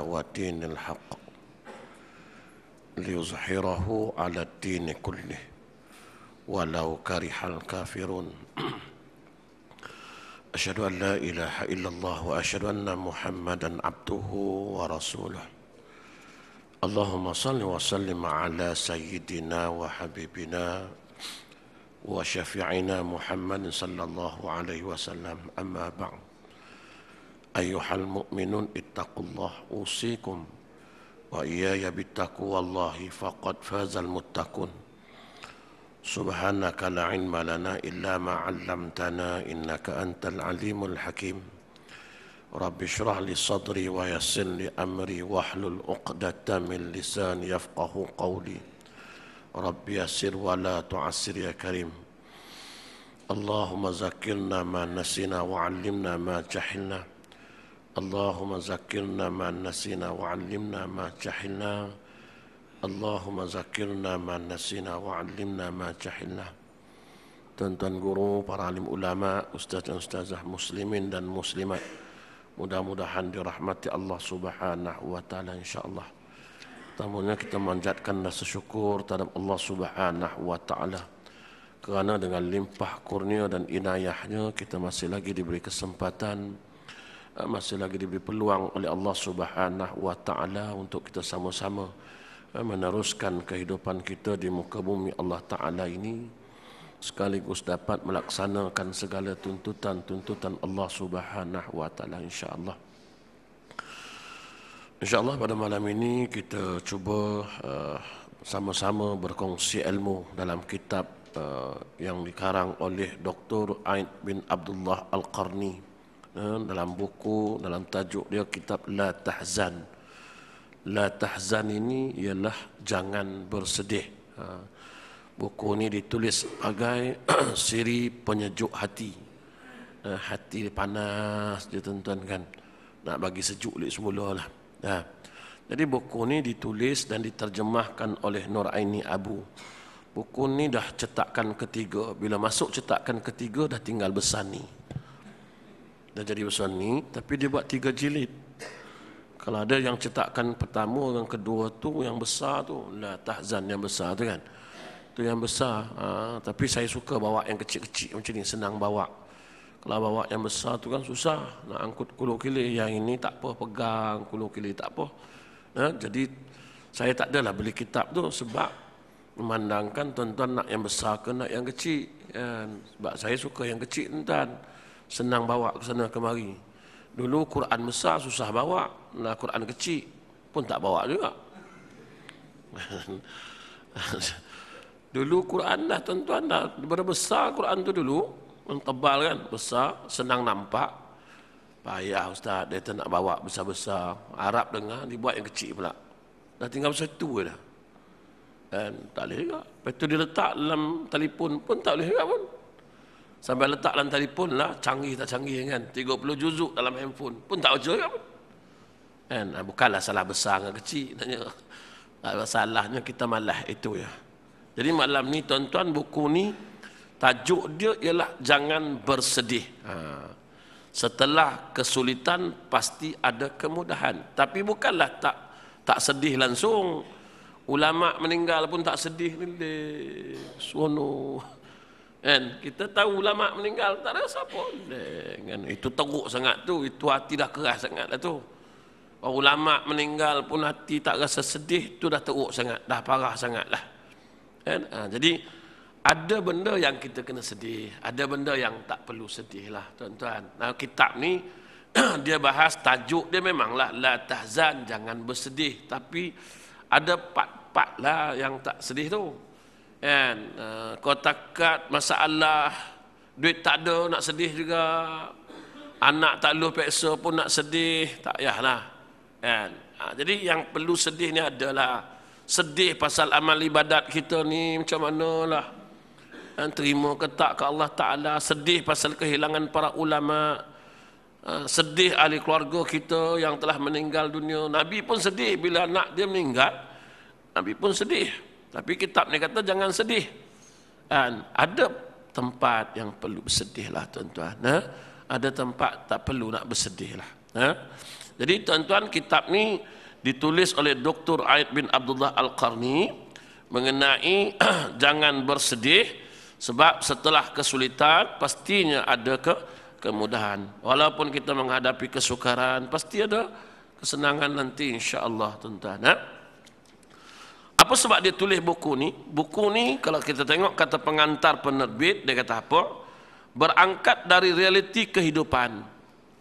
ودين الحق ليظهره على الدين كله ولو كره الكافرون. أشهد أن لا إله إلا الله وأشهد أن محمدا عبده ورسوله. اللهم صل وسلم على سيدنا وحبيبنا وشفيعنا محمد صلى الله عليه وسلم. أما بعد، أيها المؤمنون اتقوا الله، أوصيكم وإياي بتقوى الله فقد فاز المتقون. سبحانك لا علم لنا إلا ما علمتنا إنك أنت العليم الحكيم. رب اشرح لي صدري ويسر لي أمري واحلل عقدة من لساني يفقه قولي. رب يسر ولا تعسر يا كريم. اللهم ذكرنا ما نسينا وعلمنا ما جهلنا. اللهم ذكرنا ما نسينا وعلمنا ما جهلنا. اللهم ذكرنا ما نسينا وعلمنا ما جهلنا. Tuan-tuan guru, para alim ulama, ustaz dan ustazah muslimin dan muslimat, mudah-mudahan dirahmati Allah Subhanahu wa taala insyaallah. Pertamanya kita manjatkan rasa syukur terhadap Allah Subhanahu wa taala kerana dengan limpah kurnia dan inayahnya kita masih lagi diberi kesempatan, masih lagi diberi peluang oleh Allah Subhanahu wa taala untuk kita sama-sama meneruskan kehidupan kita di muka bumi Allah taala ini, sekaligus dapat melaksanakan segala tuntutan-tuntutan Allah Subhanahu wa taala insyaallah. InsyaAllah pada malam ini kita cuba sama-sama berkongsi ilmu dalam kitab yang dikarang oleh Dr. Aid bin Abdullah Al-Qarni dalam buku, dalam tajuk dia kitab La Tahzan. La Tahzan ini ialah jangan bersedih. Buku ini ditulis sebagai siri penyejuk hati. Hati panas dia tuan-tuan kan, nak bagi sejuk balik semula lah. Jadi buku ini ditulis dan diterjemahkan oleh Nuraini Abu. Buku ini dah cetakan ketiga. Bila masuk cetakan ketiga dah tinggal besar ni. Dah jadi besar ni, tapi dia buat 3 jilid. Kalau ada yang cetakan pertama, yang kedua tu yang besar tu, La Tahzan yang besar tu kan. Tu yang besar. Tapi saya suka bawa yang kecil-kecil macam ni, senang bawa. Kalau bawa yang besar tu kan susah nak angkut kulu kili. Yang ini tak apa, pegang kulu kili tak apa. Jadi saya tak adalah beli kitab tu sebab memandangkan tuan-tuan nak yang besar ke nak yang kecil. Sebab saya suka yang kecil tuan-tuan, senang bawa ke sana kemari. Dulu Quran besar susah bawa, nah Quran kecil pun tak bawa juga. Dulu Quran dah tuan-tuan dah berbesar Quran tu dulu. Tebal kan, besar, senang nampak. Payah ustaz, dia tak nak bawa besar-besar. Arab dengar, dibuat yang kecil pula. Dah tinggal satu dah. Dan tak boleh juga. Lepas tu dia letak dalam telefon pun tak boleh juga pun. Sampai letak dalam telefon lah, canggih tak canggih kan. 30 juzuk dalam handphone pun tak baca juga pun. Kan? Bukanlah salah besar dengan kecil. Salahnya kita malas itu ya. Jadi malam ni tuan-tuan, buku ni tajuk dia ialah jangan bersedih. Setelah kesulitan pasti ada kemudahan. Tapi bukanlah tak sedih langsung. Ulama meninggal pun tak sedih. Sono. Kan? Kita tahu ulama meninggal tak ada siapa. Kan? Itu teruk sangat tu. Itu hati dah keras sangat lah tu. Ulama meninggal pun hati tak rasa sedih, tu dah teruk sangat, dah parah sangat lah. Kan? Jadi ada benda yang kita kena sedih, ada benda yang tak perlu sedih lah tuan-tuan. Nah, kitab ni dia bahas, tajuk dia memanglah La Tahzan, jangan bersedih. Tapi ada part-part lah yang tak sedih tu. Kan? Kau takat masalah, duit tak ada nak sedih juga. Anak tak lu peksa pun nak sedih, tak payahlah. Kan? Jadi yang perlu sedih ni adalah sedih pasal amal ibadat kita ni macam manalah. Terima ke tak ke Allah Ta'ala, sedih pasal kehilangan para ulama, sedih ahli keluarga kita yang telah meninggal dunia. Nabi pun sedih bila anak dia meninggal, Nabi pun sedih. Tapi kitab ni kata jangan sedih. Ada tempat yang perlu bersedih lah tuan-tuan. Ada tempat tak perlu nak bersedih lah. Jadi tuan-tuan, kitab ni ditulis oleh Dr. Aid bin Abdullah Al-Qarni mengenai jangan bersedih, sebab setelah kesulitan pastinya ada kemudahan. Walaupun kita menghadapi kesukaran, pasti ada kesenangan nanti insya-Allah, tuan-tuan. Apa sebab dia tulis buku ni? Buku ni kalau kita tengok kata pengantar penerbit, dia kata apa? Berangkat dari realiti kehidupan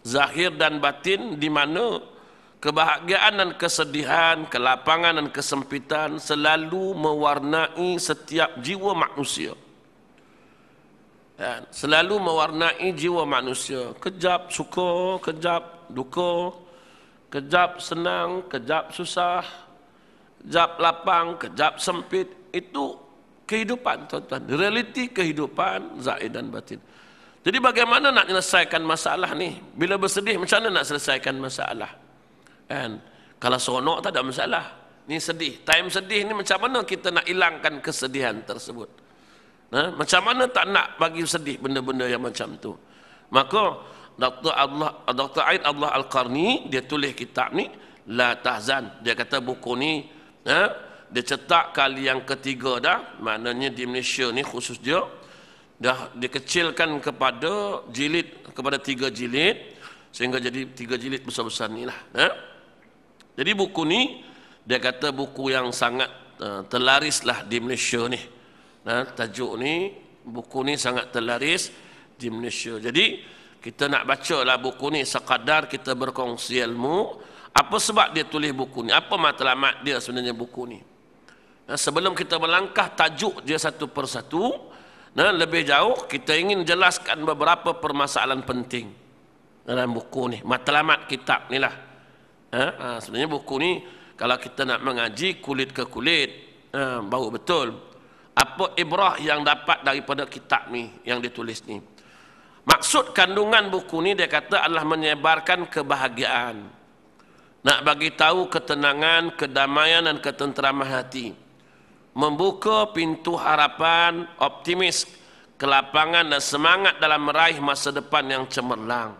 zahir dan batin, di mana kebahagiaan dan kesedihan, kelapangan dan kesempitan selalu mewarnai setiap jiwa manusia. Selalu mewarnai jiwa manusia. Kejap suka, kejap duka, kejap senang, kejap susah, kejap lapang, kejap sempit. Itu kehidupan, tuan-tuan. Realiti kehidupan zahir dan batin. Jadi bagaimana nak menyelesaikan masalah ni? Bila bersedih, macam mana nak selesaikan masalah? Kalau seronok tak ada masalah. Ni sedih. Time sedih ni macam mana kita nak hilangkan kesedihan tersebut? Macam mana tak nak bagi sedih benda-benda yang macam tu? Maka Dr. Aid Abdullah Al-Qarni dia tulis kitab ni, La Tahzan. Dia kata buku ni dia cetak kali yang ketiga dah. Maknanya di Malaysia ni khusus dia dah dikecilkan kepada jilid, kepada 3 jilid, sehingga jadi 3 jilid besar-besar ni lah. Jadi buku ni dia kata buku yang sangat terlaris lah di Malaysia ni. Tajuk ni, buku ni sangat terlaris di Malaysia. Jadi kita nak baca lah buku ni sekadar kita berkongsi ilmu. Apa sebab dia tulis buku ni? Apa matlamat dia sebenarnya buku ni? Sebelum kita melangkah tajuk dia satu persatu, lebih jauh kita ingin jelaskan beberapa permasalahan penting dalam buku ni, matlamat kitab ni lah. Sebenarnya buku ni kalau kita nak mengaji kulit ke kulit, baru betul apa ibrah yang dapat daripada kitab ni yang ditulis ni. Maksud kandungan buku ni dia kata adalah menyebarkan kebahagiaan, nak bagi tahu ketenangan, kedamaian dan ketenteraman hati, membuka pintu harapan, optimis, kelapangan dan semangat dalam meraih masa depan yang cemerlang.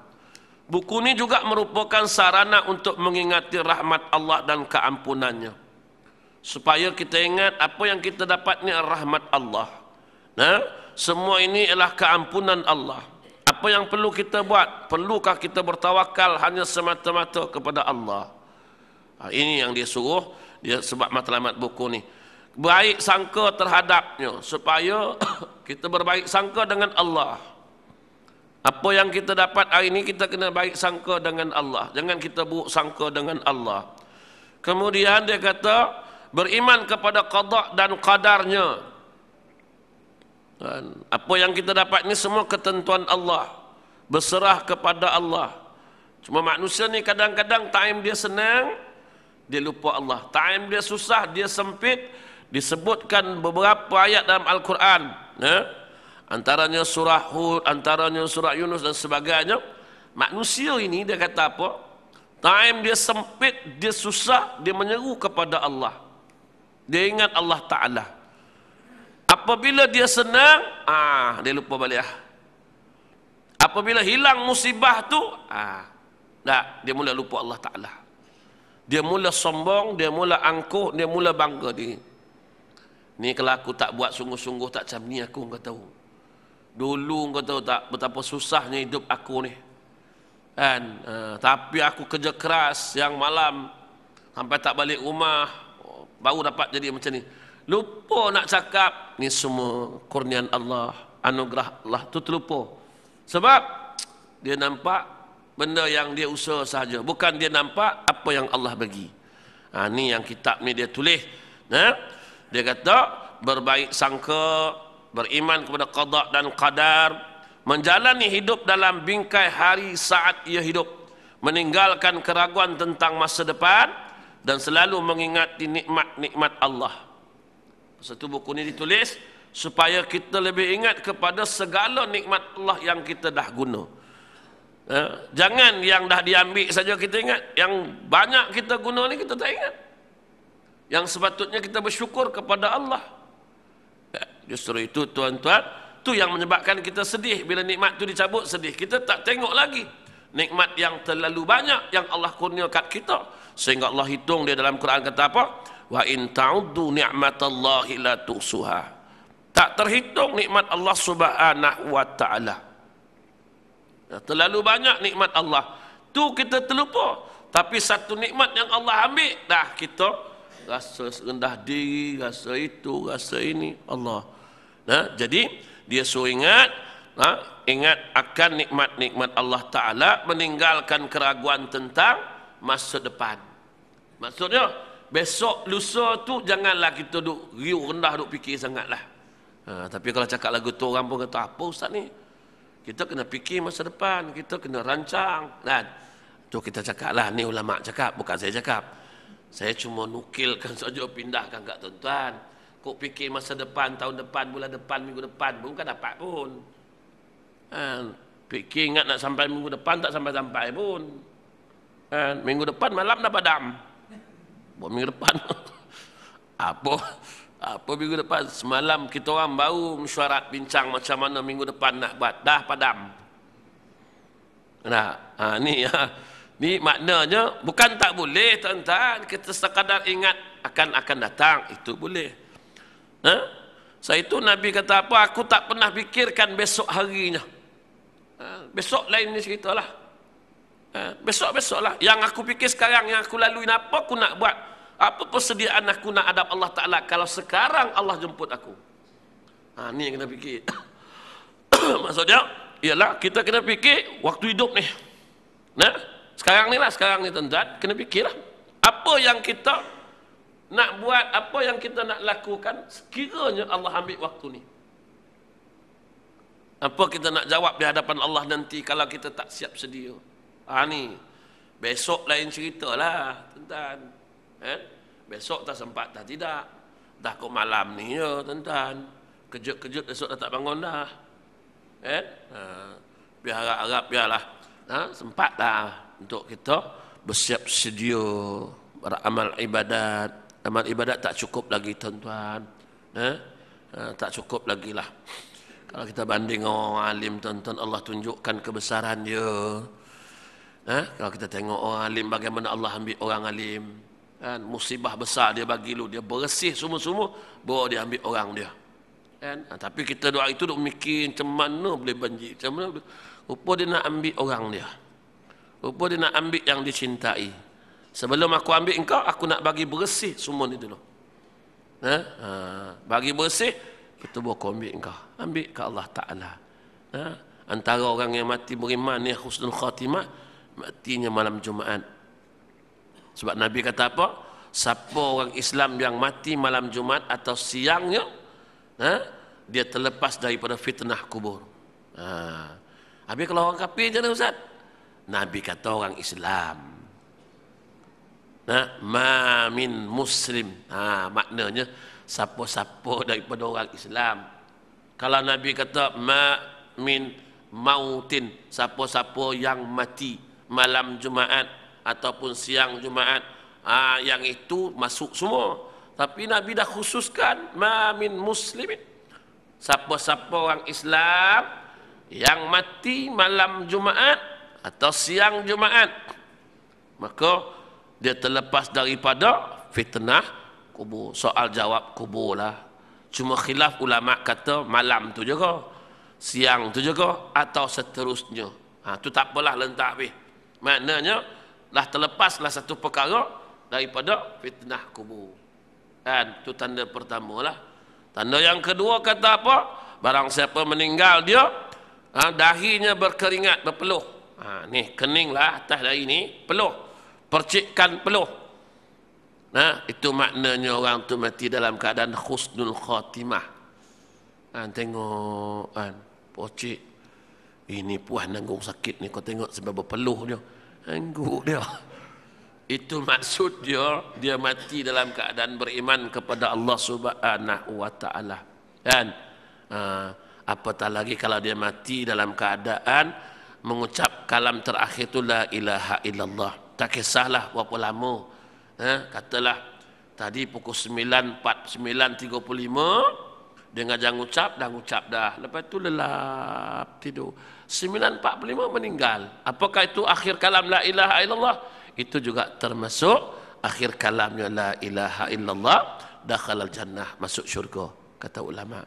Buku ini juga merupakan sarana untuk mengingati rahmat Allah dan keampunannya. Supaya kita ingat apa yang kita dapat ni rahmat Allah. Semua ini adalah keampunan Allah. Apa yang perlu kita buat? Perlukah kita bertawakal hanya semata-mata kepada Allah? Ini yang dia suruh, dia sebab matlamat buku ni. Baik sangka terhadapnya, supaya kita berbaik sangka dengan Allah. Apa yang kita dapat hari ini kita kena baik sangka dengan Allah, jangan kita buruk sangka dengan Allah. Kemudian dia kata beriman kepada qada dan qadarnya. Apa yang kita dapat ini semua ketentuan Allah, berserah kepada Allah. Cuma manusia ni kadang-kadang time dia senang dia lupa Allah, time dia susah dia sempit. Disebutkan beberapa ayat dalam Al-Quran, antaranya surah Hud, antaranya surah Yunus dan sebagainya. Manusia ini dia kata apa? Time dia sempit, dia susah, dia menyeru kepada Allah, dia ingat Allah Ta'ala. Apabila dia senang, dia lupa balik. Apabila hilang musibah tu, dia mula lupa Allah Ta'ala. Dia mula sombong, dia mula angkuh, dia mula bangga diri. Ni kalau aku tak buat sungguh-sungguh tak macam ni aku enggak tahu. Dulu enggak tahu tak betapa susahnya hidup aku ni. Tapi aku kerja keras siang malam sampai tak balik rumah baru dapat jadi macam ni. Lupa nak cakap ni semua kurnian Allah, anugerah Allah tu terlupa. Sebab dia nampak benda yang dia usaha saja, bukan dia nampak apa yang Allah bagi. Ni yang kitab ni dia tulis. Dia kata berbaik sangka, beriman kepada qada dan qadar, menjalani hidup dalam bingkai hari saat ia hidup, meninggalkan keraguan tentang masa depan dan selalu mengingati nikmat-nikmat Allah. Satu buku ini ditulis supaya kita lebih ingat kepada segala nikmat Allah yang kita dah guna. Jangan yang dah diambil saja kita ingat, yang banyak kita guna ni kita tak ingat. Yang sepatutnya kita bersyukur kepada Allah. Justru itu tuan-tuan, tu yang menyebabkan kita sedih. Bila nikmat tu dicabut sedih, kita tak tengok lagi nikmat yang terlalu banyak yang Allah kurniakan kita, sehingga Allah hitung dia dalam Quran kata apa? Wa in ta'uddu ni'matallahi la tuhsuha. Tak terhitung nikmat Allah Subhanahu wa taala. Terlalu banyak nikmat Allah. Tu kita terlupa. Tapi satu nikmat yang Allah ambil, dah kita rasa rendah diri, rasa itu, rasa ini. Allah. Nah, jadi dia suruh ingat, ingat akan nikmat-nikmat Allah Ta'ala, meninggalkan keraguan tentang masa depan. Maksudnya, besok lusa tu janganlah kita duk riuh rendah, duk fikir sangatlah. Tapi kalau cakap lagu tu, orang pun kata, apa Ustaz ni? Kita kena fikir masa depan, kita kena rancang. Dan tu kita cakap lah, ni ulama cakap, bukan saya cakap. Saya cuma nukilkan saja, pindahkan kat tuan-tuan. Kok fikir masa depan, tahun depan, bulan depan, minggu depan, bukan dapat pun. Fikir ingat nak sampai minggu depan, tak sampai-sampai pun. Minggu depan malam dah padam. Buat minggu depan. Apa minggu depan? Semalam kita orang baru mesyuarat bincang macam mana minggu depan nak buat. Dah padam. Nah, ni maknanya bukan tak boleh tuan-tuan. Kita sekadar ingat akan datang. Itu boleh. Saya itu Nabi kata apa? Aku tak pernah fikirkan besok harinya. Besok lain ni cerita lah. Besok-besok lah. Yang aku fikir sekarang, yang aku lalui, apa aku nak buat? Apa persediaan aku nak hadap Allah Ta'ala kalau sekarang Allah jemput aku? Ni yang kena fikir. Maksudnya, ialah kita kena fikir waktu hidup ni. Sekarang ni tuan-tuan, kena fikirlah. Apa yang kita nak buat, apa yang kita nak lakukan sekiranya Allah ambil waktu ni. Apa kita nak jawab di hadapan Allah nanti kalau kita tak siap sedia. Ni besok lain cerita lah tuan-tuan. Besok tak sempat dah tidak. Dah kok malam ni ya tuan-tuan. Kejut-kejut esok dah tak bangun dah. Biar harap-harap biarlah. Sempat dah untuk kita bersiap sedia beramal ibadat. Amal ibadat tak cukup lagi tuan-tuan. Tak cukup lagi lah. Kalau kita banding orang alim tuan-tuan, Allah tunjukkan kebesaran dia. Kalau kita tengok orang alim, bagaimana Allah ambil orang alim. Musibah besar dia bagi lu, dia bersih semua-semua, bawa dia ambil orang dia. Tapi kita doa itu duk mikir macam mana boleh banjir, macam mana boleh. Rupa dia nak ambil orang dia. Rupa dia nak ambil yang dicintai. Sebelum aku ambil engkau, aku nak bagi bersih semua ni dulu. Bagi bersih, kita bawa aku ambil engkau. Ambil ke Allah Ta'ala. Antara orang yang mati beriman ni husnul khatimah, matinya malam Jumaat. Sebab Nabi kata apa? Siapa orang Islam yang mati malam Jumaat atau siangnya, dia terlepas daripada fitnah kubur. Habis kalau orang kafir je lah Ustaz. Nabi kata orang Islam. Ma min muslim. Maknanya siapa-siapa daripada orang Islam. Kalau Nabi kata ma min mautin, siapa-siapa yang mati malam Jumaat ataupun siang Jumaat, yang itu masuk semua. Tapi Nabi dah khususkan ma min muslimin, siapa-siapa orang Islam yang mati malam Jumaat atau siang Jumaat, maka dia terlepas daripada fitnah kubur. Soal jawab kubur lah. Cuma khilaf ulama kata malam tu je ke, siang tu je ke, atau seterusnya. Tu tak apalah, lentak habis. Maknanya dah terlepaslah satu perkara daripada fitnah kubur. Itu tanda pertama lah. Tanda yang kedua kata apa? Barang siapa meninggal dia, dahinya berkeringat, berpeluh. Ni kening lah atas dahi ni, peluh. Percikkan peluh. Itu maknanya orang tu mati dalam keadaan husnul khatimah. Tengok pocik. Ini puan nanggung sakit ni, kau tengok sebab berpeluh dia. Angguk dia. Itu maksud dia mati dalam keadaan beriman kepada Allah Subhanahu wa taala. Apatah lagi kalau dia mati dalam keadaan mengucap kalam terakhir itu la ilaha illallah. Tak kisahlah berapa lama. Katalah tadi pukul 9.45 Dia ngajak ngucap, dah ngucap dah. Lepas tu lelap tidur. 9.45 meninggal. Apakah itu akhir kalam la ilaha illallah? Itu juga termasuk akhir kalamnya la ilaha illallah, dakhalal jannah, masuk syurga, kata ulama.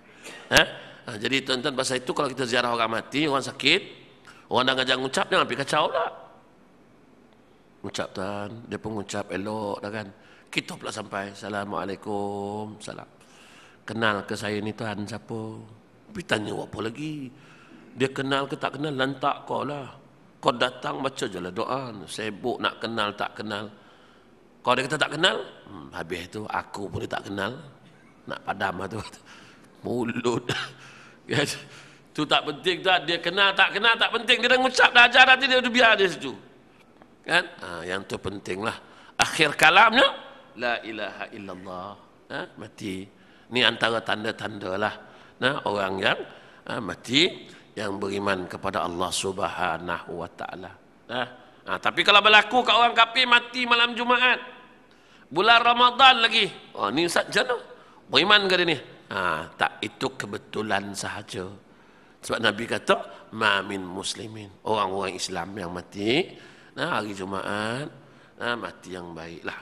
Jadi tuan-tuan, pasal itu kalau kita ziarah orang mati, orang sakit, orang dah ngajak ngucap, jangan pergi kacau lah. Ngucap tuan, dia pun ngucap elok dah kan. Kita pula sampai, Assalamualaikum, salam. Kenal ke saya ni tuan, siapa? Tapi tanya apa lagi? Dia kenal ke tak kenal, lantak kau lah. Kau datang baca je lah doa. Sibuk nak kenal tak kenal. Kalau dia kata tak kenal, habis tu aku pun dia tak kenal. Nak padam lah tu. Mulut. Tu tak penting tak, dia kenal tak penting. Dia dah ngucap dah ajar nanti dia biar dia situ. Kan? Yang tu penting lah. Akhir kalamnya la ilaha illallah. Mati. Ni antara tanda-tanda lah. Orang yang mati yang beriman kepada Allah Subhanahu wa taala. Tapi kalau berlaku kat orang kafir mati malam Jumaat, bulan Ramadan lagi. Ni Ustaz macam mana? Beriman ke dia ni? Tak, itu kebetulan sahaja. Sebab Nabi kata, ma min muslimin, orang-orang Islam yang mati hari Jumaat, mati yang baiklah.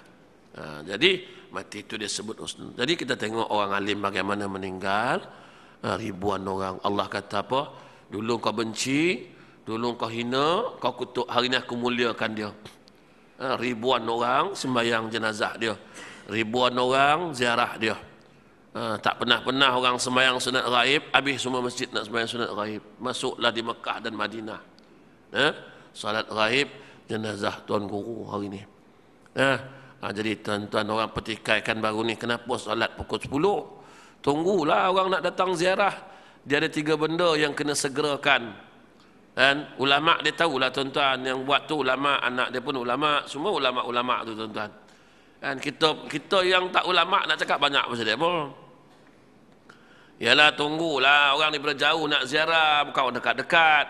Jadi mati itu dia sebut husnul. Jadi kita tengok orang alim bagaimana meninggal. Ribuan orang. Allah kata apa? Dulu kau benci, dulu kau hina, kau kutuk, hari ini aku muliakan dia. Ribuan orang sembahyang jenazah dia. Ribuan orang ziarah dia. Tak pernah-pernah orang sembahyang sunat ghaib, habis semua masjid nak sembahyang sunat ghaib. Masuklah di Mekah dan Madinah. Salat ghaib jenazah Tuan Guru hari ini. Jadi tuan-tuan, orang petikaikan baru ni, kenapa solat pukul 10? Tunggulah orang nak datang ziarah. Dia ada 3 benda yang kena segerakan. Dan ulama' dia tahulah tuan-tuan, yang buat tu ulama', anak dia pun ulama', semua ulama'-ulama' tu tuan-tuan. Dan kita yang tak ulama' nak cakap banyak pasal dia pun. Yalah, tunggulah orang daripada jauh nak ziarah, bukan orang dekat-dekat.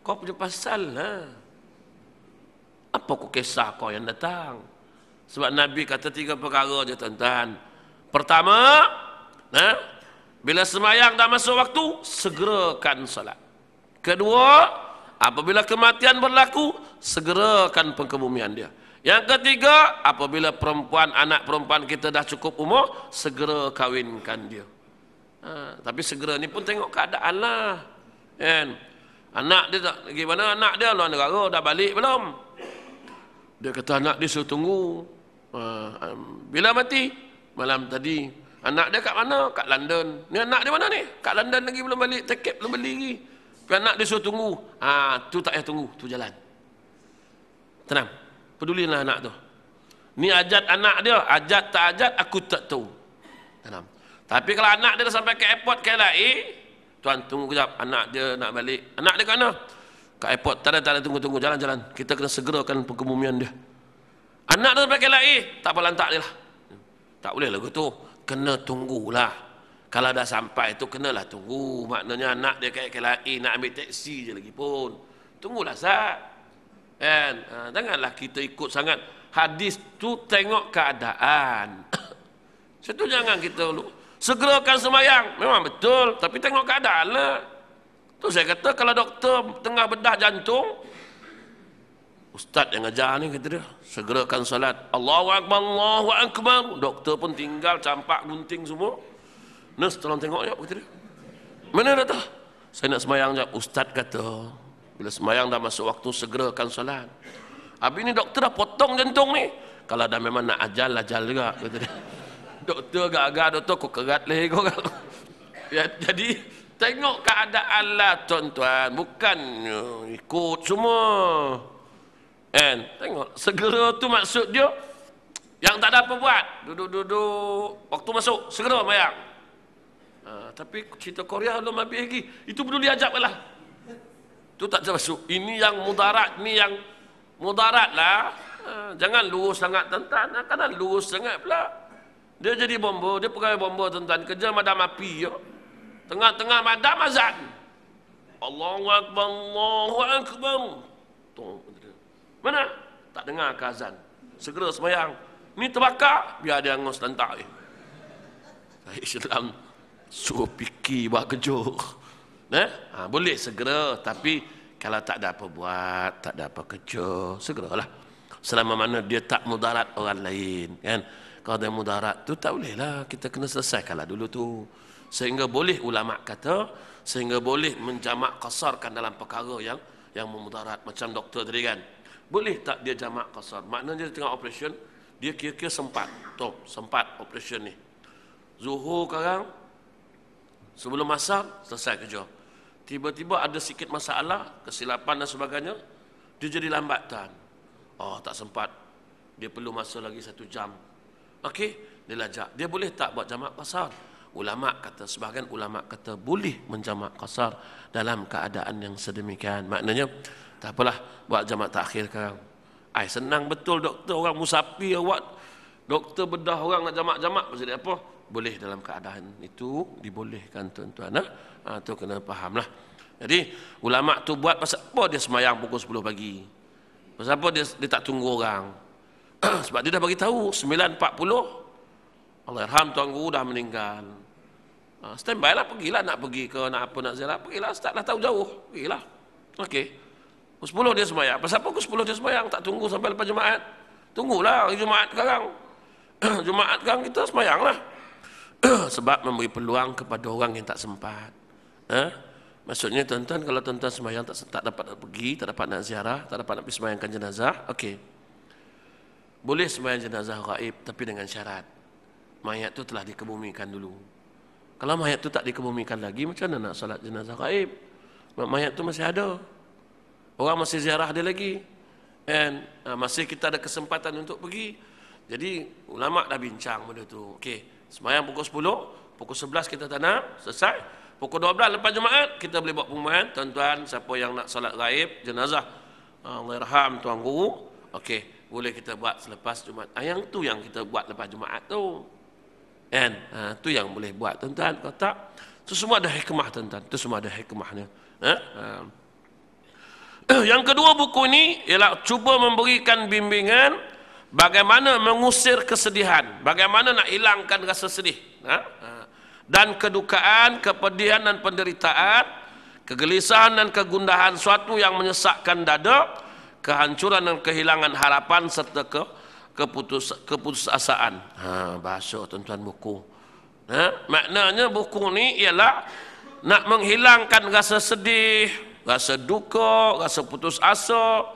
Kau punya pasal lah. Apa kau kisah kau yang datang? Sebab Nabi kata 3 perkara je tuan-tuan. Pertama, bila semayang dah masuk waktu, segerakan salat. Kedua, apabila kematian berlaku, segerakan pengkebumian dia. Yang ketiga, apabila anak perempuan kita dah cukup umur, segera kawinkan dia. Tapi segera ni pun tengok keadaan lah. Anak dia tak, gimana anak dia luar negara, dah balik belum? Dia kata anak dia suruh tunggu. Bila mati? Malam tadi. Anak dia kat mana? Kat London. Ni anak dia mana ni? Kat London lagi, belum balik. Tiket belum beli lagi. Tapi anak dia suruh tunggu. Tu tak payah tunggu. Tu jalan. Tenang. Pedulilah anak tu. Ni ajat anak dia. Ajat tak ajat, aku tak tahu. Tenang. Tapi kalau anak dia dah sampai ke airport KLIA, tuan tunggu kejap. Anak dia nak balik. Anak dia kat mana? Kat airport. Tak ada, tunggu. Jalan-jalan. Kita kena segerakan pengkebumian dia. Anak dia sampai KLIA, tak apa, lantak dia lah. Tak boleh lagu tu. Kena tunggulah. Kalau dah sampai tu, kenalah tunggu. Maknanya anak dia kat KLIA, nak ambil teksi je lagi pun. Tunggulah Zat. Janganlah kita ikut sangat. Hadis tu tengok keadaan. Situ jangan kita segerakan semayang. Memang betul, tapi tengok keadaan lah. Tu saya kata, kalau doktor tengah bedah jantung, ustaz yang ajar ni kata dia, segerakan salat. Allahu Akbar, Allahu Akbar. Doktor pun tinggal campak gunting semua. Nurse tolong tengok jap, kata dia. Mana doktor? Saya nak semayang jap. Ustaz kata, bila semayang dah masuk waktu, segerakan salat. Habis ni doktor dah potong jantung ni. Kalau dah memang nak ajal juga, kata dia. Doktor agak-agak, doktor kau kerat leh kau. Jadi tengok keadaan lah tuan-tuan. Bukan ikut semua. Tengok, segera tu maksud dia yang tak ada apa buat, duduk-duduk, waktu masuk segera mayang. Tapi cerita Korea belum habis lagi, itu peduli ajab lah. Tu tak masuk. Ini yang mudarat, ni yang mudarat lah. Jangan lurus sangat tuan-tuan, kadang lurus sangat pula. Dia jadi bomba, dia pegawai bomba tuan-tuan, kerja madam api ya. Tengah-tengah madam azan, Allahu Akbar, Allahu Akbar. Mana? Tak dengar ke azan. Segera semayang. Ni terbakar, biar dia angus lantak. Islam suruh fikir buat kerja. Boleh segera, tapi kalau tak ada apa buat, tak ada apa kerja, segeralah. Selama mana dia tak mudarat orang lain, kan? Kalau dia mudarat tu tak boleh lah, kita kena selesaikanlah dulu tu. Sehingga boleh ulama kata, sehingga boleh menjamak qasarkan dalam perkara yang memudarat, macam doktor tadi kan. Boleh tak dia jamak qasar? Maknanya dia tengah operation, dia kira-kira sempat operation ni. Zuhur sekarang, sebelum asar selesai kerja. Tiba-tiba ada sikit masalah, kesilapan dan sebagainya, dia jadi lambatan. Tak sempat, dia perlu masa lagi 1 jam. Okey, dia lajak. Dia boleh tak buat jamak qasar? Sebahagian ulama kata boleh menjamak qasar dalam keadaan yang sedemikian. Maknanya tak apalah buat jamak takhir sekarang. Senang betul doktor, orang musafir awak, doktor bedah orang nak jamak-jamak pasal apa? Boleh dalam keadaan itu, dibolehkan tuan-tuan. Tu kena fahamlah. Jadi ulama tu buat pasal apa dia semayang pukul 10 pagi? Pasal apa dia tak tunggu orang? Sebab dia dah bagi tahu 9.40 Allahyarham tuan guru dah meninggal. Standby lah, pergilah nak pergi ke nak apa nak ziarah, pergilah, start lah, tahu jauh, pergilah. Okey. Pukul 10 dia sembahyang. Pasal apa pukul 10 dia sembahyang? Tak tunggu sampai lepas Jumaat. Tunggulah hari Jumaat sekarang. Jumaat sekarang kita sembahyanglah. Sebab memberi peluang kepada orang yang tak sempat. Maksudnya tuan-tuan, kalau tuan-tuan sembahyang tak dapat nak pergi, tak dapat nak ziarah, tak dapat nak pergi sembahyangkan jenazah, okey. Boleh sembahyang jenazah gaib, tapi dengan syarat mayat tu telah dikebumikan dulu. Kalau mayat tu tak dikebumikan lagi, macam mana nak solat jenazah gaib? Mayat tu masih ada, orang masih ziarah dia lagi, and masih kita ada kesempatan untuk pergi. Jadi ulama dah bincang benda tu. Okey, sembahyang pukul 10, pukul 11 kita tanam, selesai. Pukul 12 lepas Jumaat kita boleh buat pengumuman, tuan-tuan siapa yang nak solat gaib jenazah Allahyarham tuan guru, okey, boleh kita buat selepas Jumaat. Yang tu yang kita buat lepas Jumaat tu. Kan? Tu yang boleh buat tuan-tuan. Kalau tak, itu semua ada hikmah tuan-tuan. Itu semua ada hikmahnya. Yang kedua buku ini ialah cuba memberikan bimbingan bagaimana mengusir kesedihan, bagaimana nak hilangkan rasa sedih, dan kedukaan, kepedihan dan penderitaan, kegelisahan dan kegundahan, suatu yang menyesakkan dada, kehancuran dan kehilangan harapan serta keputusasaan. Bahasa tuan-tuan buku. Maknanya buku ni ialah nak menghilangkan rasa sedih, rasa duka, rasa putus asa,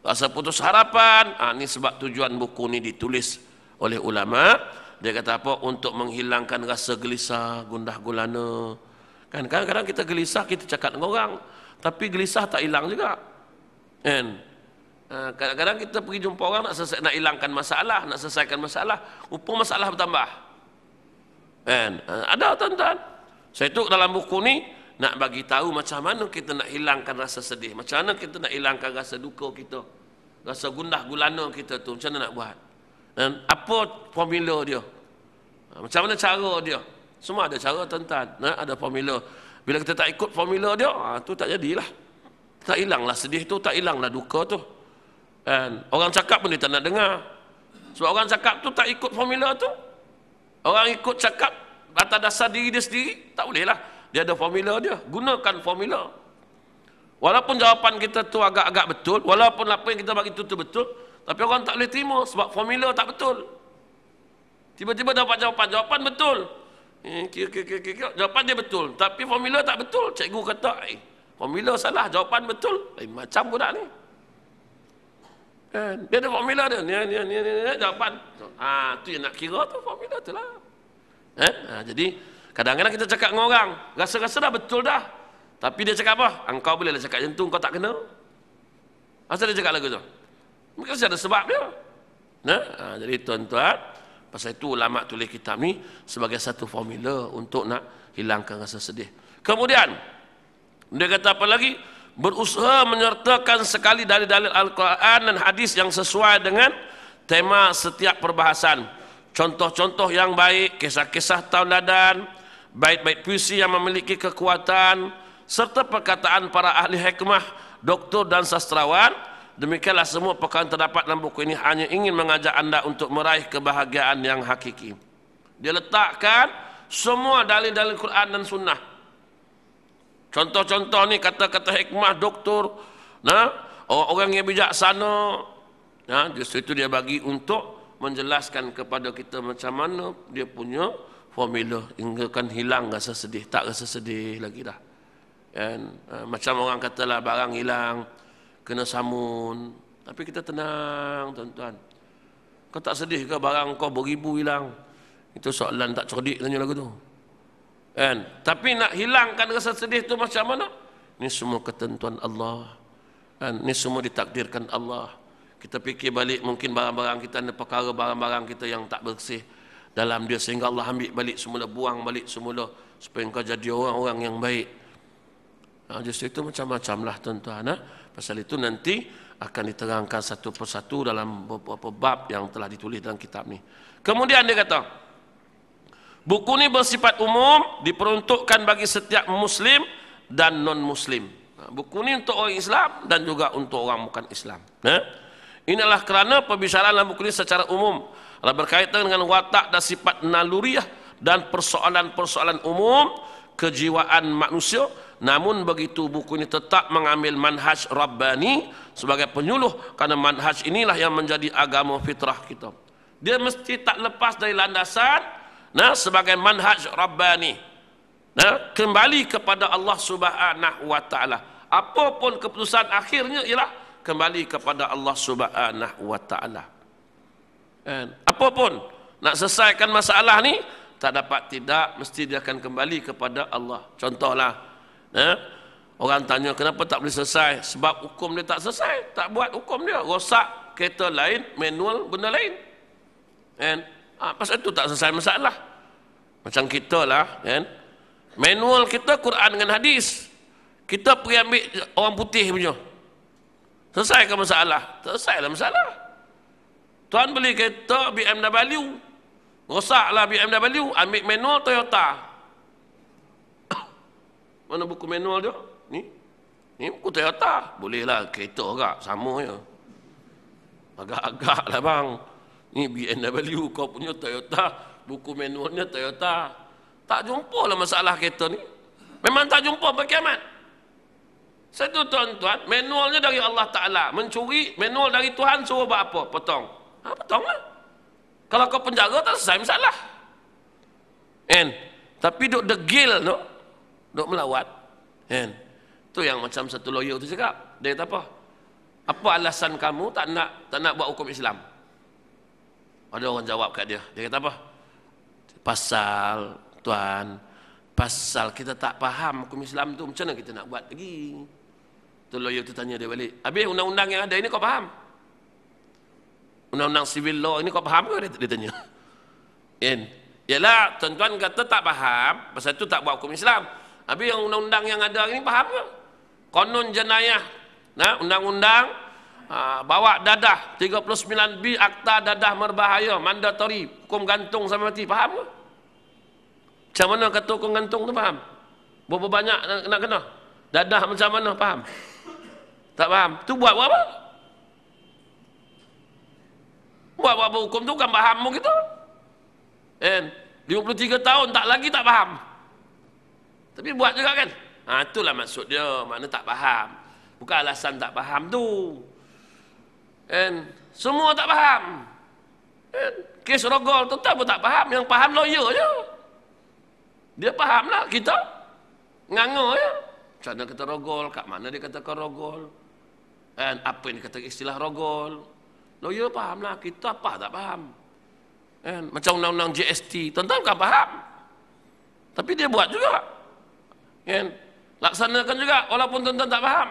rasa putus harapan. Ini sebab tujuan buku ni ditulis oleh ulama. Dia kata apa? Untuk menghilangkan rasa gelisah, gundah gulana. Kan kadang-kadang kita gelisah, kita cakap dengan orang, tapi gelisah tak hilang juga. Kan? Kadang-kadang kita pergi jumpa orang nak hilangkan masalah, nak selesaikan masalah, rupa masalah bertambah. Kan? Ada tuan-tuan. Saya tu dalam buku ni nak bagi tahu macam mana kita nak hilangkan rasa sedih, macam mana kita nak hilangkan rasa duka kita, rasa gundah gulana kita tu, macam mana nak buat. Dan apa formula dia? Macam mana cara dia? Semua ada cara tuan-tuan. Ada formula. Bila kita tak ikut formula dia, tu tak jadilah. Tak hilanglah sedih tu, tak hilanglah duka tu. Dan orang cakap pun dia tak nak dengar. Sebab orang cakap tu tak ikut formula tu. Orang ikut cakap atas dasar diri dia sendiri, tak boleh lah. Dia ada formula dia. Gunakan formula. Walaupun jawapan kita tu agak-agak betul, walaupun apa yang kita bagi tu betul, tapi orang tak boleh terima sebab formula tak betul. Tiba-tiba dapat jawapan betul. Jawapan dia betul, tapi formula tak betul. Cikgu kata, formula salah, jawapan betul. Macam budak ni. Dia ada formula dia. Ni jawapan. Tu yang nak kira tu formula tu lah. Jadi kadang-kadang kita cakap dengan orang, rasa-rasa dah betul dah. Tapi dia cakap apa? Engkau bolehlah cakap macam tu, kau tak kena. Asal dia cakap lagu tu? Mungkin ada sebab dia. Jadi tuan-tuan, pasal itu ulama tulis kitab ni sebagai satu formula untuk nak hilangkan rasa sedih. Kemudian dia kata apa lagi? Berusaha menyertakan sekali dalil-dalil Al-Quran dan hadis yang sesuai dengan tema setiap perbahasan. Contoh-contoh yang baik, kisah-kisah tauladan, bait-bait puisi yang memiliki kekuatan, serta perkataan para ahli hikmah, doktor dan sastrawan. Demikianlah semua perkara yang terdapat dalam buku ini hanya ingin mengajak anda untuk meraih kebahagiaan yang hakiki. Dia letakkan semua dalil-dalil Quran dan Sunnah. Contoh-contoh ni kata-kata hikmah doktor, nah, orang yang bijaksana, nah, justru itu dia bagi untuk menjelaskan kepada kita macam mana dia punya formula hingga kan hilang rasa sedih, tak rasa sedih lagi dah. Kan? Macam orang katalah barang hilang kena samun, tapi kita tenang tuan-tuan. Kau tak sedih ke barang kau beribu hilang? Itu soalan tak cerdik tanya lagu tu. Kan? Tapi nak hilangkan rasa sedih tu macam mana? Ini semua ketentuan Allah. Kan? Ini semua ditakdirkan Allah. Kita fikir balik mungkin barang-barang kita ada perkara barang-barang kita yang tak bersih dalam dia sehingga Allah ambil balik semula, buang balik semula supaya engkau jadi orang-orang yang baik. Justru itu macam-macam lah tuan-tuan. Pasal itu nanti akan diterangkan satu persatu dalam beberapa bab yang telah ditulis dalam kitab ni. Kemudian dia kata, buku ni bersifat umum, diperuntukkan bagi setiap muslim dan non-muslim. Buku ni untuk orang Islam dan juga untuk orang bukan Islam. Inilah kerana pembicaraan dalam buku ini secara umum adalah berkaitan dengan watak dan sifat naluriah dan persoalan-persoalan umum kejiwaan manusia. Namun begitu buku ini tetap mengambil manhaj Rabbani sebagai penyuluh, kerana manhaj inilah yang menjadi agama fitrah kita. Dia mesti tak lepas dari landasan sebagai manhaj Rabbani, kembali kepada Allah Subhanahu wa taala. Apapun keputusan akhirnya ialah kembali kepada Allah Subhanahu wa taala. Apapun nak selesaikan masalah ni, tak dapat tidak mesti dia akan kembali kepada Allah. Contohlah, orang tanya kenapa tak boleh selesai? Sebab hukum dia tak selesai, tak buat hukum dia, rosak kereta lain, manual benda lain. Pasal itu tak selesai masalah. Macam kita lah, manual kita Quran dengan hadis, kita pergi ambil orang putih punya, selesaikan masalah? Selesailah masalah. Tuan beli kereta BMW, rosaklah BMW, ambil manual Toyota. Mana buku manual dia? Ni buku Toyota. Bolehlah kereta agak sama je. Agak-agak lah bang. Ni BMW, kau punya Toyota, buku manualnya Toyota. Tak jumpa lah masalah kereta ni. Memang tak jumpa sampai kiamat. Satu tuan-tuan, manualnya dari Allah Ta'ala. Mencuri manual dari Tuhan, suruh buat apa? Potong. Potong lah. Kalau kau penjara tak selesai masalah. Tapi duk degil tu, duk melawat. Tu yang macam satu lawyer tu cakap. Dia kata apa? Apa alasan kamu tak nak buat hukum Islam? Ada orang jawab kat dia. Dia kata apa? Pasal kita tak faham hukum Islam tu, macam mana kita nak buat lagi? Tu lawyer tu tanya dia balik, habis undang-undang yang ada ini kau faham? Undang-undang civil law ini kau faham ke? Dia tanya. Yalah, tuan-tuan kata tak faham, pasal tu tak buat hukum Islam. Habis yang undang-undang yang ada ini faham ke? Konon jenayah, undang-undang bawa dadah 39B, akta dadah berbahaya, mandatory, hukum gantung sampai mati, faham ke? Macam mana kata hukum gantung tu faham? Berapa banyak nak kena? Dadah macam mana faham? Tak faham. Tu buat apa? Buat apa hukum tu kan faham mu kita. 53 tahun tak lagi tak faham. Tapi buat juga kan? Itulah maksud dia, makna tak faham. Bukan alasan tak faham tu. Semua tak faham. Kes rogol tu tak tak faham, yang faham lawyer je. Dia faham lah, kita nganga je. Macam mana kata rogol, kat mana dia katakan rogol, apa yang dikatakan istilah rogol. Lawyer faham lah, kita apa tak faham. Macam undang-undang GST, tuan-tuan bukan faham, tapi dia buat juga. Laksanakan juga walaupun tuan-tuan tak faham.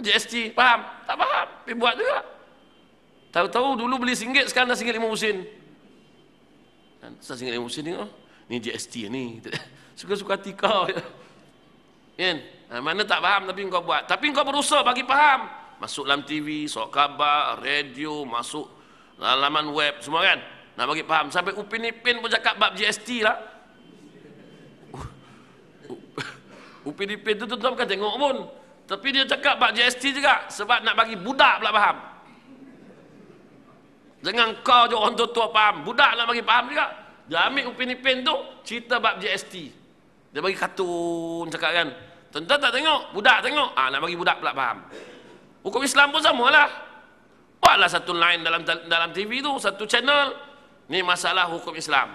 GST faham? Tak faham, tapi buat juga. Tahu-tahu dulu beli RM1, sekarang dah RM1.50. RM1.50 ni GST ni. Suka-suka hati kau. Mana tak faham tapi kau buat. Tapi kau berusaha bagi faham. Masuk dalam TV, sok khabar, radio, masuk laman web, semua kan. Nak bagi faham. Sampai Upin Ipin pun cakap bab GST lah. Upin Ipin tu tuan-tuan bukan tengok pun. Tapi dia cakap bab GST juga. Sebab nak bagi budak pula faham. Jangan kau je orang tua-tua faham. Budak nak bagi faham juga. Dia ambil Upin Ipin tu, cerita bab GST. Dia bagi kartun cakap kan. Tuan-tuan tak tengok, budak tengok. Nak bagi budak pula faham. Hukum Islam pun samalah. Buatlah satu line dalam TV tu, satu channel. Ni masalah hukum Islam.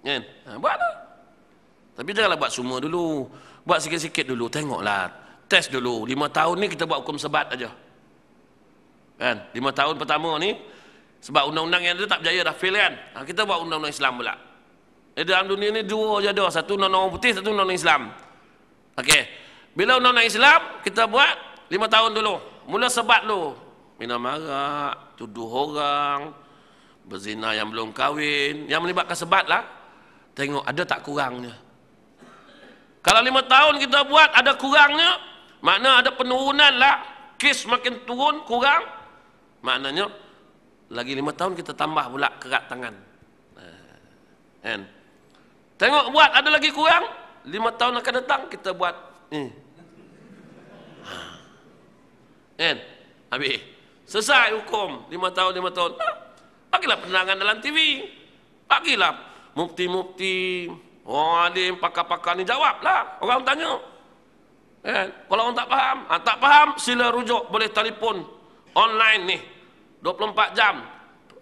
Kan? Buatlah. Tapi janganlah buat semua dulu. Buat sikit-sikit dulu, tengoklah. Test dulu. 5 tahun ni kita buat hukum sebat aja. Kan? 5 tahun pertama ni, sebab undang-undang yang ada tak berjaya dah fail kan. Kita buat undang-undang Islam pula. Dalam dunia ni 2 je ada. Satu undang-undang putih, satu undang-undang Islam. Okey. Bila undang-undang Islam, kita buat 5 tahun dulu. Mula sebat dulu. Minum arak, tuduh orang, berzina yang belum kahwin. Yang melibatkan sebat lah. Tengok ada tak kurangnya. Kalau 5 tahun kita buat ada kurangnya, makna ada penurunan lah. Kes makin turun, kurang. Maknanya, lagi 5 tahun kita tambah pula kerat tangan. Kan? Tengok buat ada lagi kurang, 5 tahun akan datang kita buat kan? Habis selesai hukum 5 tahun 5 tahun. Bagilah penerangan dalam TV. Bagilah mufti-mufti, orang alim, pakar-pakar ni jawablah. Orang tanya. Kan? Kalau orang tak faham sila rujuk, boleh telefon online ni 24 jam.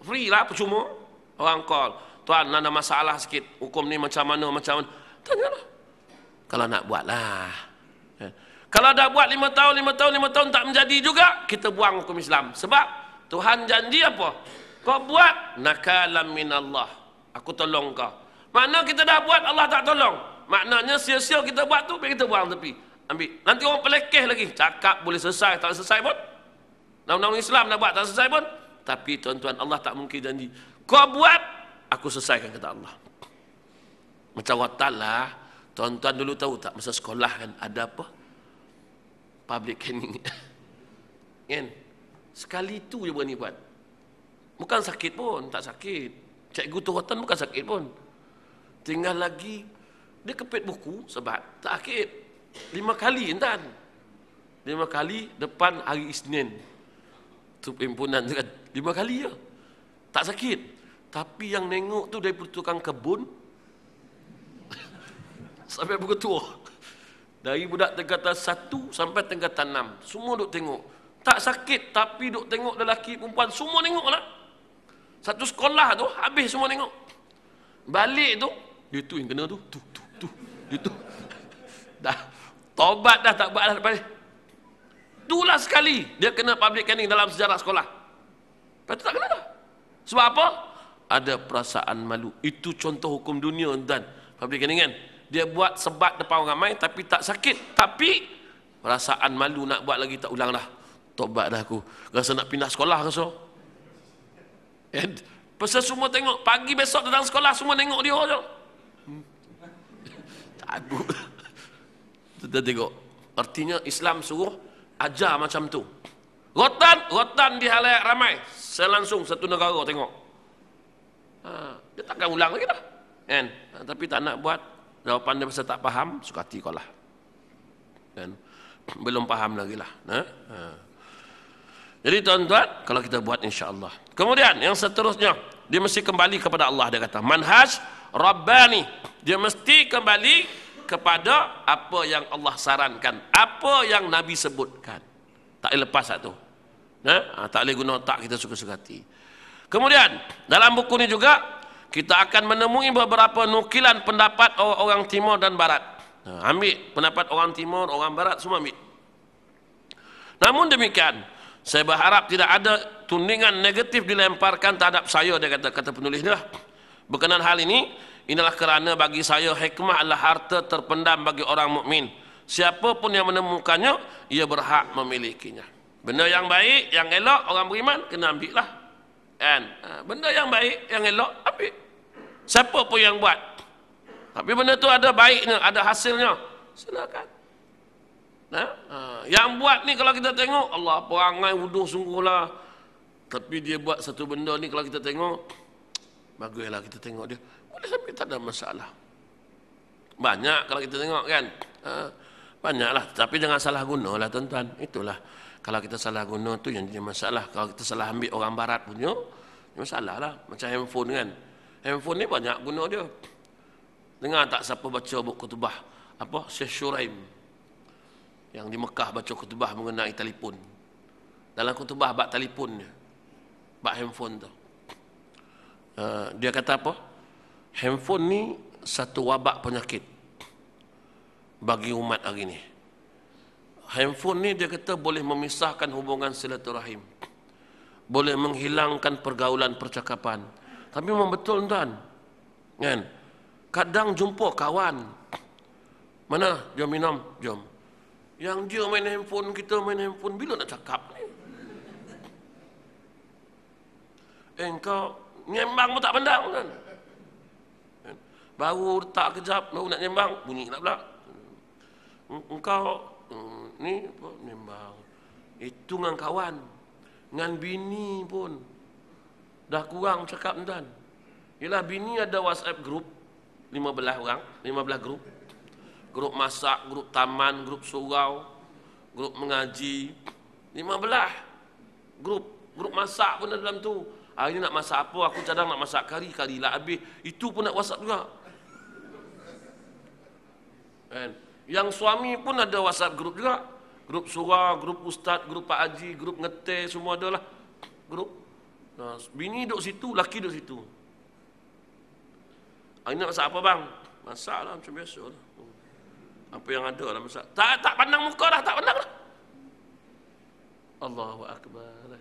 Free lah, percuma. Orang call. Tuan, ada masalah sikit. Hukum ni macam mana, macam mana. Tanyalah. Kalau nak buatlah. Kalau dah buat 5 tahun tak menjadi juga, kita buang hukum Islam. Sebab Tuhan janji apa? Kau buat, nakalam minallah. Aku tolong kau. Makna kita dah buat, Allah tak tolong. Maknanya sia-sia kita buat tu, biar kita buang tepi. Ambil. Nanti orang pelekeh lagi. Cakap boleh selesai, tak selesai pun. Undang-undang Islam dah buat, tak selesai pun. Tapi tuan-tuan, Allah tak mungkin janji. Kau buat, aku selesaikan, kata Allah. Macam rotan lah. Tuan-tuan dulu tahu tak, masa sekolah kan ada apa? Public caning. Kan? Sekali tu je berani buat. Bukan sakit pun, tak sakit. Cikgu tu rotan bukan sakit pun. Tinggal lagi, dia kepit buku sebab tak sakit. 5 kali entan. 5 kali depan hari Isnin. Tu himpunan tu kan. 5 kali je. Tak sakit. Tapi yang nengok tu dari tukang kebun sampai pukul tua. Dari budak tingkatan 1 sampai tingkatan 6. Semua duk tengok. Tak sakit tapi duk tengok lelaki perempuan. Semua tengok lah. Satu sekolah tu habis semua tengok. Balik tu, dia tu yang kena tu. Dia tu. Dah. Taubat dah tak buat dah lepas ni. Itulah sekali dia kena public caning dalam sejarah sekolah. Lepas tu tak kena dah. Sebab apa? Ada perasaan malu. Itu contoh hukum dunia dan public caning kan. Dia buat sebat depan orang ramai tapi tak sakit. Tapi perasaan malu nak buat lagi tak ulang dah. Taubat dah aku. Rasa nak pindah sekolah rasa. Pasal semua tengok. Pagi besok datang sekolah semua tengok dia je. Takut. Kita tengok. Artinya Islam suruh ajar macam tu. Rotan di halayak ramai. Saya langsung satu negara tengok. Dia takkan ulang lagi dah. Kan? Tapi tak nak buat. Jawapan dia pasal tak faham, suka hati kau lah. Kan? Belum faham lagi lah. Jadi tuan-tuan, kalau kita buat insya-Allah. Kemudian yang seterusnya, dia mesti kembali kepada Allah. Dia kata, manhaj Rabbani. Dia mesti kembali kepada apa yang Allah sarankan. Apa yang Nabi sebutkan. Tak boleh lepas satu. Tak boleh guna otak kita suka-suka hati. Kemudian, dalam buku ni juga, kita akan menemui beberapa nukilan pendapat orang Timur dan Barat. Ambil pendapat orang Timur, orang Barat, semua ambil. Namun demikian, saya berharap tidak ada tudingan negatif dilemparkan terhadap saya, dia kata penulis ni lah. Berkenaan hal ini, inilah kerana bagi saya hikmah adalah harta terpendam bagi orang mukmin. Siapa pun yang menemukannya, ia berhak memilikinya. Benda yang baik, yang elok, orang beriman kena ambil lah. Kan? Benda yang baik, yang elok, ambil. Siapa pun yang buat. Tapi benda tu ada baiknya, ada hasilnya. Silakan. Yang buat ni kalau kita tengok, Allah perangai wuduh sungguhlah. Tapi dia buat satu benda ni kalau kita tengok, baguslah kita tengok dia. Boleh sampai tak ada masalah. Banyak kalau kita tengok kan. Banyaklah. Tapi jangan salah guna lah tuan-tuan. Itulah. Kalau kita salah guna tu yang jadi masalah. Kalau kita salah ambil orang Barat punya, masalah lah. Macam handphone kan. Handphone ni banyak guna dia. Dengar tak siapa baca buku khutbah apa Syekh Shuraim yang di Mekah baca khutbah mengenai telefon. Dalam khutbah bab telefon dia, bab handphone tu. Dia kata apa? Handphone ni satu wabak penyakit bagi umat hari ni. Handphone ni dia kata boleh memisahkan hubungan silaturahim, boleh menghilangkan pergaulan percakapan. Tapi memang betul tuan, kan? Kadang jumpa kawan, mana jom minum, jom. Yang dia main handphone, kita main handphone, bila nak cakap ni? Engkau nyembang pun tak pandang kan? Baru letak kejap, baru nak nyembang, bunyi pula. Engkau ni apa, nyembang. Itu dengan kawan, dengan bini pun dah kurang cakap tuan. Yelah, bini ada WhatsApp group 15 orang, 15 grup. Grup masak, grup taman, grup surau, grup mengaji. 15 grup masak pun ada dalam tu. Hari ni nak masak apa? Aku cadang nak masak kari lah habis. Itu pun nak WhatsApp juga. Kan? Yang suami pun ada WhatsApp grup juga. Grup surau, grup ustaz, grup pak haji, grup ngeteh, semua ada lah. Grup. Nah, bini duduk situ, laki duduk situ. Hari nak masak apa bang? Masak lah macam biasa lah. Apa yang ada lah masak. Tak pandang muka dah, tak pandang lah. Allahu Akbar.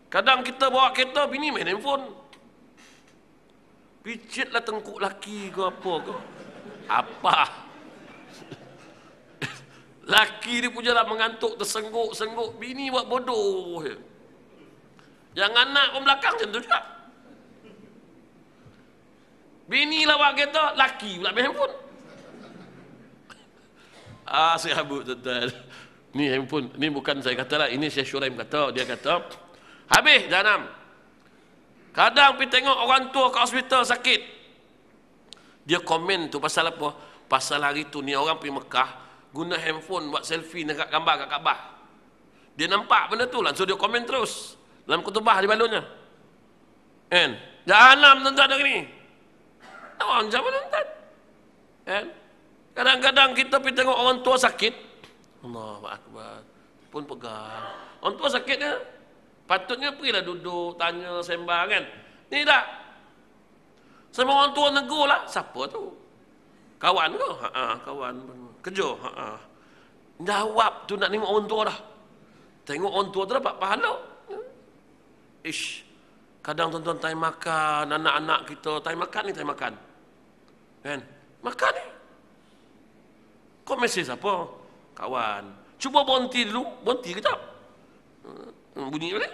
Kadang kita bawa kereta, bini main handphone. Picitlah tengkuk laki ke apa ke. Apa? Laki dia punya lah mengantuk, tersengguk-sengguk. Bini buat bodoh. Yang anak pun belakang macam tu juga. Bini lah buat kereta, laki pula main handphone. Saya habuk tuan-tuan. Ni handphone, ni bukan saya kata lah, ini Syekh Shuraim kata. Dia kata, habis janam. Kadang pergi tengok orang tua ke hospital sakit. Dia komen tu pasal apa? Pasal hari tu ni orang pergi Mekah, guna handphone buat selfie dekat gambar kat Kaabah. Dia nampak benda tu, langsung dia komen terus. Dalam khutbah di balonnya. Kan? Janam tuan-tuan hari ni. Orang macam mana tuan? Kan? Kadang-kadang kita pergi tengok orang tua sakit, Allahu Akbar, pun pegang. Orang tua sakit ya, patutnya pergilah duduk, tanya, sembang kan. Ni tak. Sama orang tua negur lah. Siapa tu? Kawan ke? Kawan. Kerja? Jawab tu nak tengok orang tua dah. Tengok orang tua tu dapat pahala. Ish. Kadang tuan-tuan time makan, anak-anak kita time makan ni time makan. Kan? Makan ni. Kau mesej apa? Kawan. Cuba berhenti dulu. Berhenti kejap. Bunyi balik.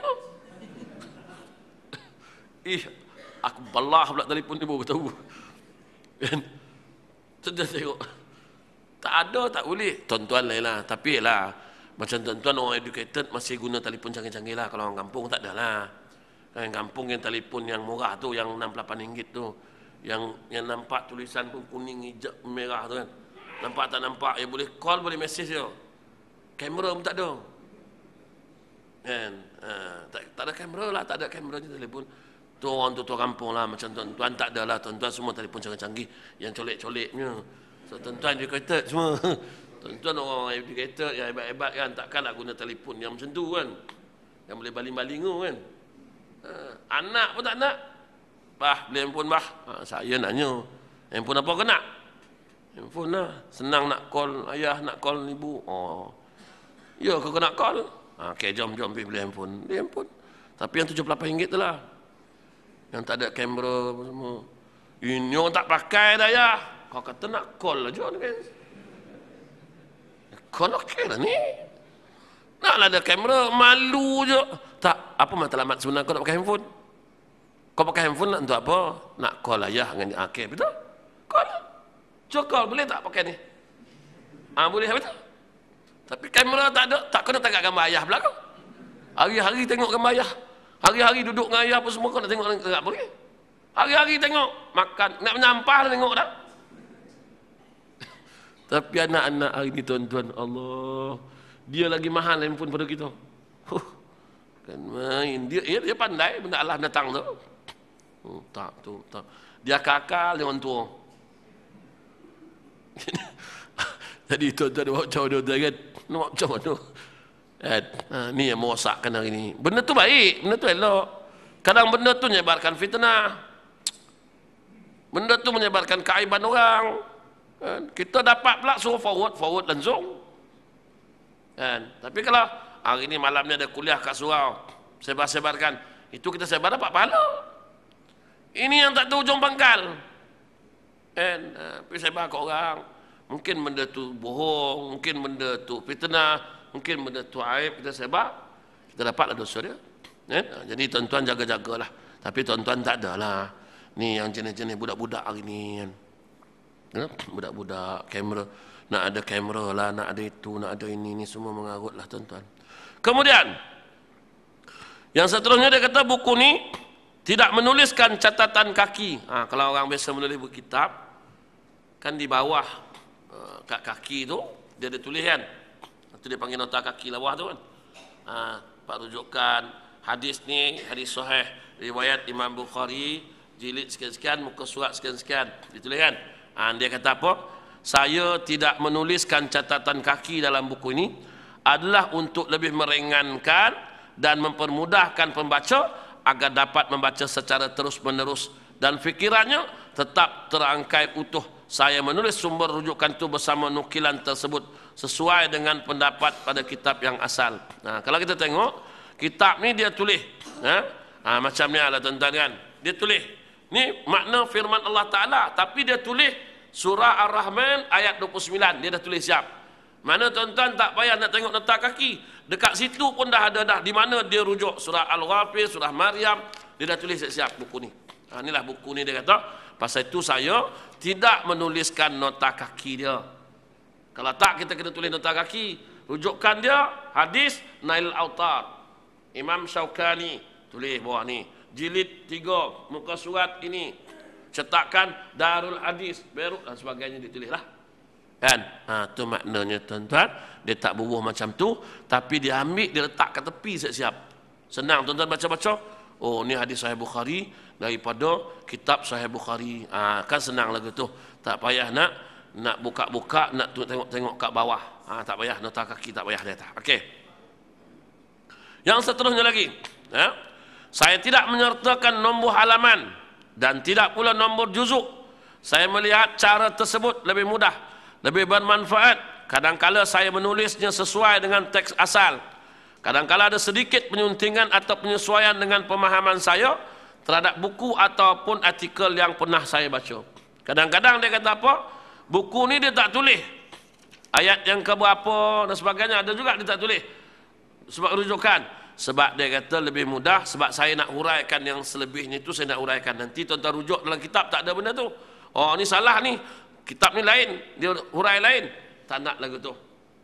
Aku balah pula telefon ni baru tahu. Kan? Sudah tengok. Tak ada, tak boleh. Tuan-tuan lain lah. Tapi lah, macam tuan-tuan orang educated masih guna telefon canggih-canggih lah. Kalau orang kampung tak ada lah. Kan kampung yang telefon yang murah tu, yang RM68 tu. Yang nampak tulisan pun kuning, hijau, merah tu kan. Nampak tak nampak, ya boleh call, boleh message je. Kamera pun tak ada. Kan? Tak ada kamera lah, tak ada kamera je telefon. Tu orang tua kampung lah, macam tuan-tuan tak ada lah. Tuan-tuan semua telefon canggih-canggih, yang colek-coleknya. So tuan-tuan educated semua. Tuan-tuan orang educated yang hebat-hebat kan, takkanlah guna telefon yang macam tu kan. Yang boleh baling-baling tu kan. Anak pun tak nak. Bah, beli handphone bah. Saya nanya, handphone apa kau nak? Handphone lah. Senang nak call ayah, nak call ibu. Oh. Ya, kau nak call? Okey, jom pergi beli handphone. Beli handphone. Tapi yang RM78 tu lah. Yang tak ada kamera semua. Ini orang tak pakai dah ya. Kau kata nak call aja kan. Call okey lah ni. Naklah ada kamera, malu je. Tak, apa matlamat sebenar kau nak pakai handphone? Kau pakai handphone nak untuk apa? Nak call ayah dengan okey, betul? Call. Call boleh tak pakai ni? Boleh betul. Tapi kamera tak ada, tak kena tangkap gambar ayah pula kau. Hari-hari tengok gambar ayah. Hari-hari duduk dengan ayah apa semua kau nak tengok tak boleh. Hari-hari tengok makan, nak menyampah lah tengok dah. Tapi anak-anak hari ni tuan-tuan, Allah, dia lagi mahal handphone pada kita. Kan main dia pandai benda Allah datang tu. Tak tu, tak. Dia kakak dia orang tua. Jadi tuan-tuan dia buat macam mana kan? Nak macam mana? Ni yang merosakkan hari ni. Benda tu baik, benda tu elok. Kadang benda tu menyebarkan fitnah. Benda tu menyebarkan keaiban orang. Kita dapat pula suruh forward langsung. Tapi kalau hari ni malam ni ada kuliah kat surau, sebar-sebarkan, itu kita sebar dapat pahala. Ini yang tak tahu ujung pangkal. Pergi sebar kat orang. Mungkin benda tu bohong, mungkin benda tu fitnah, mungkin benda tu aib, kita sebar, kita dapatlah dosa dia. Jadi tuan-tuan jaga-jagalah. Tapi tuan-tuan tak adalah. Ni yang jenis-jenis budak-budak hari ni kan. Budak-budak kamera, nak ada kamera lah, nak ada itu, nak ada ini semua mengarut lah tuan-tuan. Kemudian yang seterusnya dia kata buku ni tidak menuliskan catatan kaki. Kalau orang biasa menulis buku kitab kan di bawah kat kaki tu dia ada tulis kan, itu dia panggil nota kaki bawah tu kan. Pak rujukan hadis ni hadis sahih riwayat Imam Bukhari jilid sekian-sekian muka surat sekian-sekian ditulis kan. Dia kata apa? Saya tidak menuliskan catatan kaki dalam buku ini adalah untuk lebih meringankan dan mempermudahkan pembaca agar dapat membaca secara terus-menerus dan fikirannya tetap terangkai utuh. Saya menulis sumber rujukan itu bersama nukilan tersebut sesuai dengan pendapat pada kitab yang asal. Kalau kita tengok kitab ni dia tulis macam ni lah tuan-tuan kan. Dia tulis ni makna firman Allah Ta'ala, tapi dia tulis surah Ar-Rahman ayat 29, dia dah tulis siap. Mana tuan-tuan tak payah nak tengok nota kaki, dekat situ pun dah ada dah di mana dia rujuk surah Al-Ghafir, surah Maryam, dia dah tulis siap buku ni. Inilah buku ni dia kata, pasal itu saya tidak menuliskan nota kaki dia. Kalau tak kita kena tulis nota kaki. Rujukan dia hadis Nail Autar, Imam Syaukani tulis bawah ni, jilid 3 muka surat ini, cetakan Darul Hadis, Beirut dan sebagainya ditulislah. Kan? Tu maknanya tuan-tuan, dia tak bubuh macam tu, tapi dia ambil, dia letak kat tepi siap-siap. Senang tuan-tuan baca-baca. Oh, ni hadis Sahih Bukhari daripada kitab Sahih Bukhari. Kan senang lagu tu. Tak payah nak buka-buka, nak tengok-tengok kat bawah. Tak payah nota kaki, tak payah dia tak. Okey. Yang seterusnya lagi, saya tidak menyertakan nombor halaman dan tidak pula nombor juzuk. Saya melihat cara tersebut lebih mudah, lebih bermanfaat. Kadangkala saya menulisnya sesuai dengan teks asal. Kadangkala ada sedikit penyuntingan atau penyesuaian dengan pemahaman saya terhadap buku ataupun artikel yang pernah saya baca. Kadang-kadang dia kata apa? Buku ni dia tak tulis ayat yang keberapa dan sebagainya, ada juga dia tak tulis sebab rujukan. Sebab dia kata lebih mudah, sebab saya nak huraikan yang selebihnya itu saya nak huraikan. Nanti tuan-tuan rujuk dalam kitab tak ada benda tu. Oh ni salah ni, kitab ni lain, dia hurai lain. Tak nak lagu tu.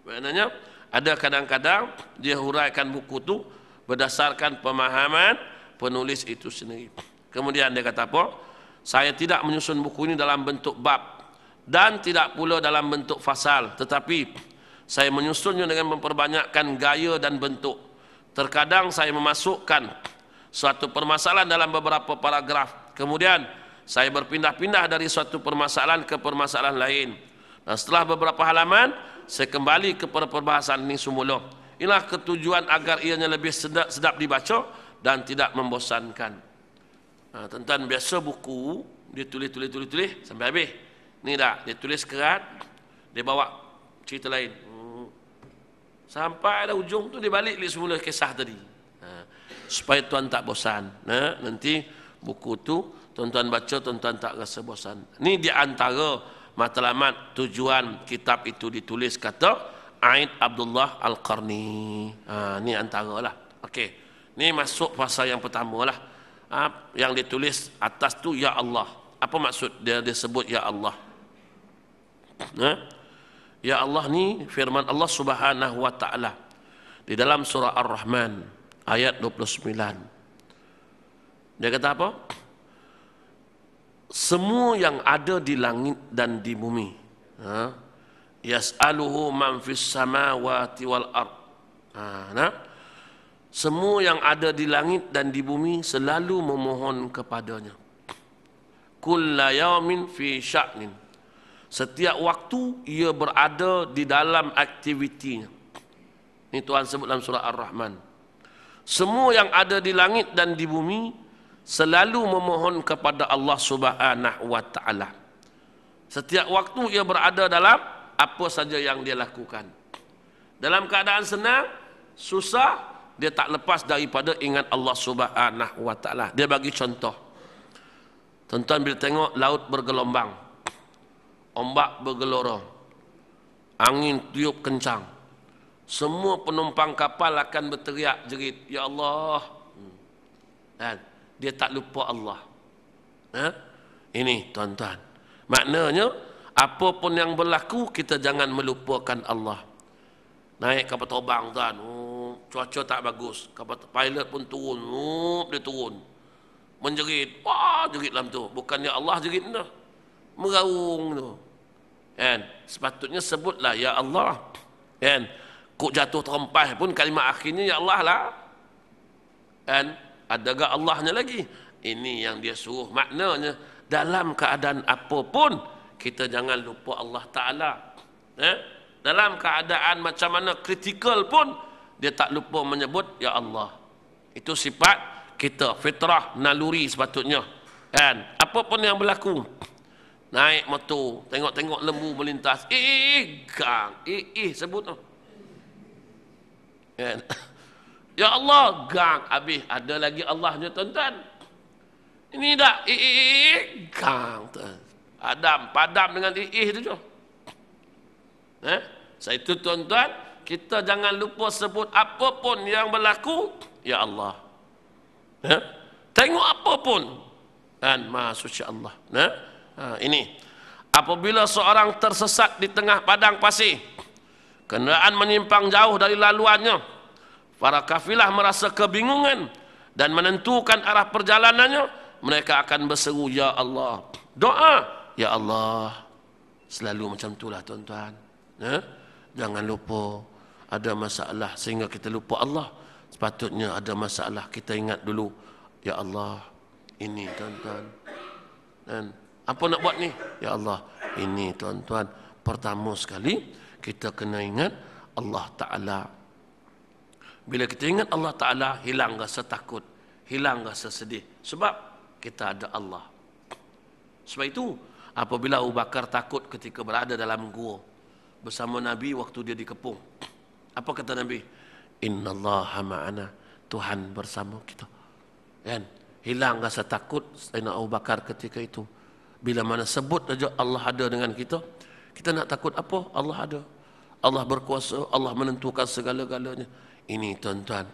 Maknanya ada kadang-kadang dia huraikan buku tu berdasarkan pemahaman penulis itu sendiri. Kemudian dia kata apa? Saya tidak menyusun buku ini dalam bentuk bab dan tidak pula dalam bentuk fasal, tetapi saya menyusunnya dengan memperbanyakkan gaya dan bentuk. Terkadang saya memasukkan suatu permasalahan dalam beberapa paragraf. Kemudian saya berpindah-pindah dari suatu permasalahan ke permasalahan lain. Dan setelah beberapa halaman, saya kembali ke perbahasan ini semula. Inilah ketujuan agar ianya lebih sedap dibaca dan tidak membosankan. Tuan-tuan, biasa buku, dia tulis sampai habis. Ni dah, dia tulis kerat, dia bawa cerita lain. Sampai ada ujung tu dia balik semula kisah tadi. Supaya tuan tak bosan. Nanti buku tu tuan-tuan baca, tuan-tuan tak rasa bosan. Ni di antara matlamat tujuan kitab itu ditulis, kata Aid Abdullah Al-Qarni. Ni antara lah. Okey. Ni masuk fasa yang pertama lah. Yang ditulis atas tu Ya Allah. Apa maksud dia sebut Ya Allah? Ya Allah ni firman Allah Subhanahu wa taala di dalam surah Ar-Rahman ayat 29. Dia kata apa? Semua yang ada di langit dan di bumi, yas'aluhu man fis samawati wal ard. Semua yang ada di langit dan di bumi selalu memohon kepadanya. kulla yaumin fi sya'nin. Setiap waktu ia berada di dalam aktivitinya. Ini Tuhan sebut dalam surah Ar-Rahman. Semua yang ada di langit dan di bumi selalu memohon kepada Allah Subhanahu wa taala. Setiap waktu ia berada dalam apa saja yang dia lakukan. Dalam keadaan senang, susah, dia tak lepas daripada ingat Allah Subhanahu wa taala. Dia bagi contoh. Tuan-tuan bila tengok laut bergelombang, ombak bergelora, angin tiup kencang, semua penumpang kapal akan berteriak jerit, ya Allah. Dan dia tak lupa Allah. Ini tuan-tuan, maknanya apapun yang berlaku kita jangan melupakan Allah. Naik kapal terbang tuan, cuaca tak bagus, kapal pilot pun turun, dia turun, menjerit, wah jerit dalam tu, bukannya Allah jerit dah, meraung tu. Kan? Sepatutnya sebutlah ya Allah. Kan? Kok jatuh terempas pun kalimat akhirnya ya Allah lah. Kan? Adakah Allahnya lagi? Ini yang dia suruh. Maknanya dalam keadaan apapun kita jangan lupa Allah Ta'ala. Dalam keadaan macam mana kritikal pun dia tak lupa menyebut ya Allah. Itu sifat kita, fitrah, naluri sepatutnya. Kan? Apapun yang berlaku, naik motor, tengok-tengok lembu melintas, gang, sebut tu. Kan? Ya Allah, gang, habis ada lagi Allahnya tuan-tuan. Ini dah gang tu. Padam dengan tu je. Saya itu tuan-tuan, kita jangan lupa sebut apapun yang berlaku, ya Allah. Tengok apapun, kan, Maha Suci Allah. Ini apabila seorang tersesat di tengah padang pasir, kenderaan menyimpang jauh dari laluannya, para kafilah merasa kebingungan dan menentukan arah perjalanannya, mereka akan berseru ya Allah. Doa ya Allah. Selalu macam itulah tuan-tuan. Jangan lupa ada masalah sehingga kita lupa Allah. Sepatutnya ada masalah kita ingat dulu ya Allah. Ini tuan-tuan. Dan apa nak buat ni? Ya Allah, ini tuan-tuan, pertama sekali kita kena ingat Allah Ta'ala. Bila kita ingat Allah Ta'ala, hilang rasa takut, hilang rasa sedih. Sebab kita ada Allah. Sebab itu, apabila Abu Bakar takut ketika berada dalam gua bersama Nabi waktu dia dikepung, apa kata Nabi? Innallaha ma'ana, Tuhan bersama kita. Kan? Hilang rasa takut Sayyidina Abu Bakar ketika itu. Bila mana sebut saja Allah ada dengan kita, kita nak takut apa? Allah ada. Allah berkuasa, Allah menentukan segala-galanya. Ini tuan-tuan,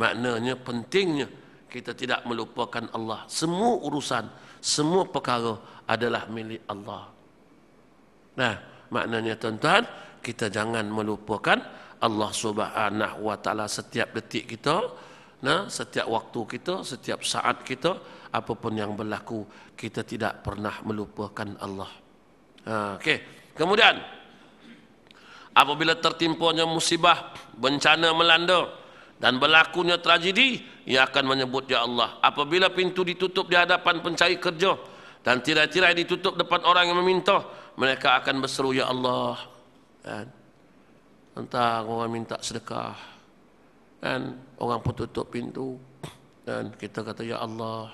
maknanya pentingnya kita tidak melupakan Allah. Semua urusan, semua perkara adalah milik Allah. Nah, maknanya tuan-tuan, kita jangan melupakan Allah Subhanahu wa taala setiap detik kita, setiap waktu kita, setiap saat kita, apapun yang berlaku, kita tidak pernah melupakan Allah. Okey. Kemudian apabila tertimpanya musibah, bencana melanda dan berlakunya tragedi, ia akan menyebut ya Allah. Apabila pintu ditutup di hadapan pencari kerja dan tirai-tirai ditutup depan orang yang meminta, mereka akan berseru ya Allah. Tentang orang minta sedekah, dan orang pun tutup pintu, dan kita kata ya Allah,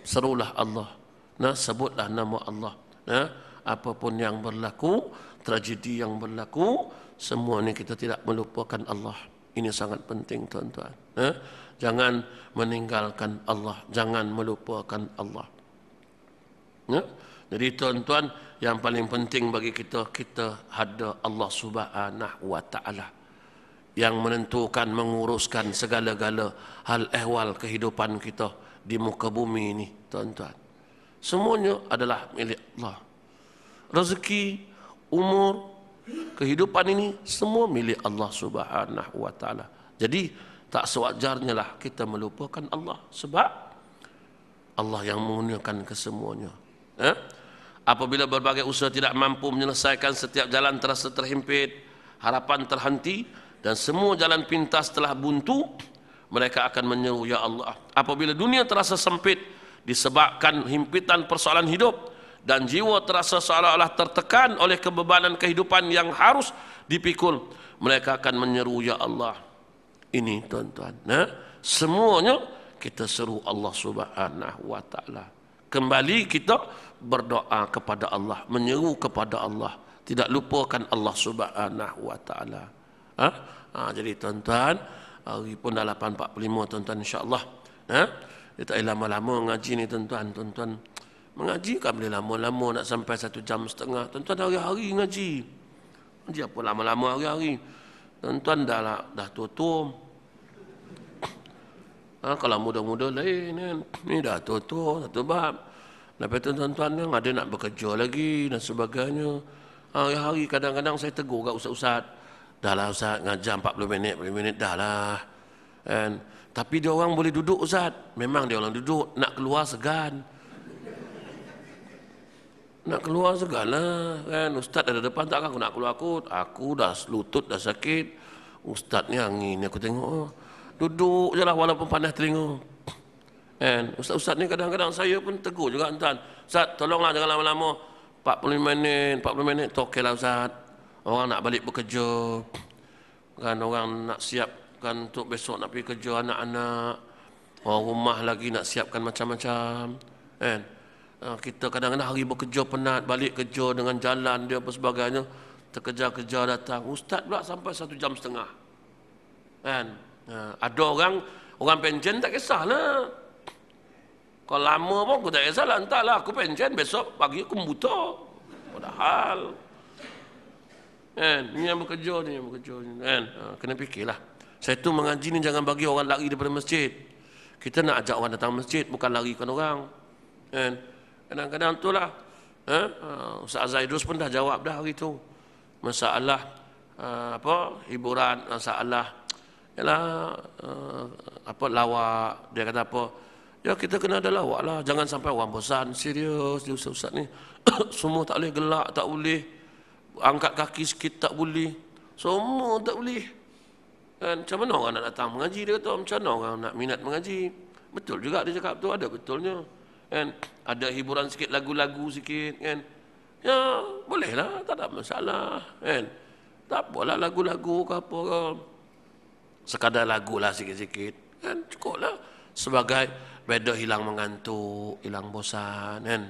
serulah Allah, sebutlah nama Allah. Apapun yang berlaku, tragedi yang berlaku, semua ini kita tidak melupakan Allah. Ini sangat penting tuan-tuan. Jangan meninggalkan Allah, jangan melupakan Allah. Jadi tuan-tuan, yang paling penting bagi kita, kita ada Allah Subhanahu wa taala yang menentukan, menguruskan segala-gala hal ehwal kehidupan kita di muka bumi ini, tuan-tuan. Semuanya adalah milik Allah. Rezeki, umur, kehidupan ini semua milik Allah Subhanahu wa taala. Jadi tak sewajarnya lah kita melupakan Allah, sebab Allah yang mengurniakan kesemuanya. Apabila berbagai usaha tidak mampu menyelesaikan, setiap jalan terasa terhimpit, harapan terhenti, dan semua jalan pintas telah buntu, mereka akan menyeru ya Allah. Apabila dunia terasa sempit disebabkan himpitan persoalan hidup dan jiwa terasa seolah-olah tertekan oleh kebebanan kehidupan yang harus dipikul, mereka akan menyeru, ya Allah. Ini tuan-tuan, semuanya kita seru Allah Subhanahu wa taala. Kembali kita berdoa kepada Allah, menyeru kepada Allah, tidak lupakan Allah Subhanahu wa taala. Jadi tuan-tuan, hari pun dah 8.45 tuan-tuan, insya-Allah. Dia tak lama-lama ngaji ni tuan-tuan. Tuan-tuan mengaji kan boleh lama-lama, nak sampai 1 jam setengah. Tuan-tuan hari-hari ngaji. Ngaji apa lama-lama hari-hari. Tuan-tuan dah tua-tua. Kalau muda-muda lain kan. Ni dah tua-tua, satu bab. Lepas tu tuan-tuan yang ada nak bekerja lagi dan sebagainya. Hari-hari kadang-kadang saya tegur kat ustaz-ustaz. Dah lah ustaz, ngajar 40 minit dah lah. Kan? Tapi dia orang boleh duduk ustaz. Memang dia orang duduk, nak keluar segan. Nak keluar segala kan, ustaz ada depan tak aku nak keluar, aku dah lutut dah sakit, ustaz ni angin aku tengok, duduk je lah walaupun panas telinga kan. Ustaz-ustaz ni kadang-kadang saya pun tegur juga tuan, ustaz tolonglah jangan lama-lama, 40 minit tu okey lah ustaz, orang nak balik bekerja kan, orang nak siapkan untuk besok nak pergi kerja anak-anak, orang rumah lagi nak siapkan macam-macam kan. Kita kadang-kadang hari bekerja penat, balik kerja dengan jalan dia apa sebagainya, terkejar-kejar datang, ustaz pula sampai 1 jam setengah kan. Ada orang pension tak kisahlah, kalau lama pun aku tak kisahlah, entahlah aku pension besok pagi aku buta, padahal kan, ni yang bekerja kan. Kena fikirlah. Saya tu mengaji ni jangan bagi orang lari daripada masjid. Kita nak ajak orang datang masjid, bukan larikan orang kan. Kadang-kadang tu lah, Ustaz Zaidus pun dah jawab dah hari tu. Masalah hiburan, masalah ialah lawak. Dia kata apa? Ya kita kena ada lawak lah. Jangan sampai orang bosan. Serius dia Ustaz ni. Semua tak boleh gelak, tak boleh. Angkat kaki sikit tak boleh. Semua tak boleh. Kan, macam mana orang nak datang mengaji, dia kata. Macam mana orang nak minat mengaji. Betul juga dia cakap tu, ada betulnya. Kan, ada hiburan sikit, lagu-lagu sikit kan, ya bolehlah, tak ada masalah kan, tak apalah lagu-lagu ke apa ke, sekadar lagu lah sikit-sikit kan, cukup lah sebagai beda hilang mengantuk, hilang bosan kan.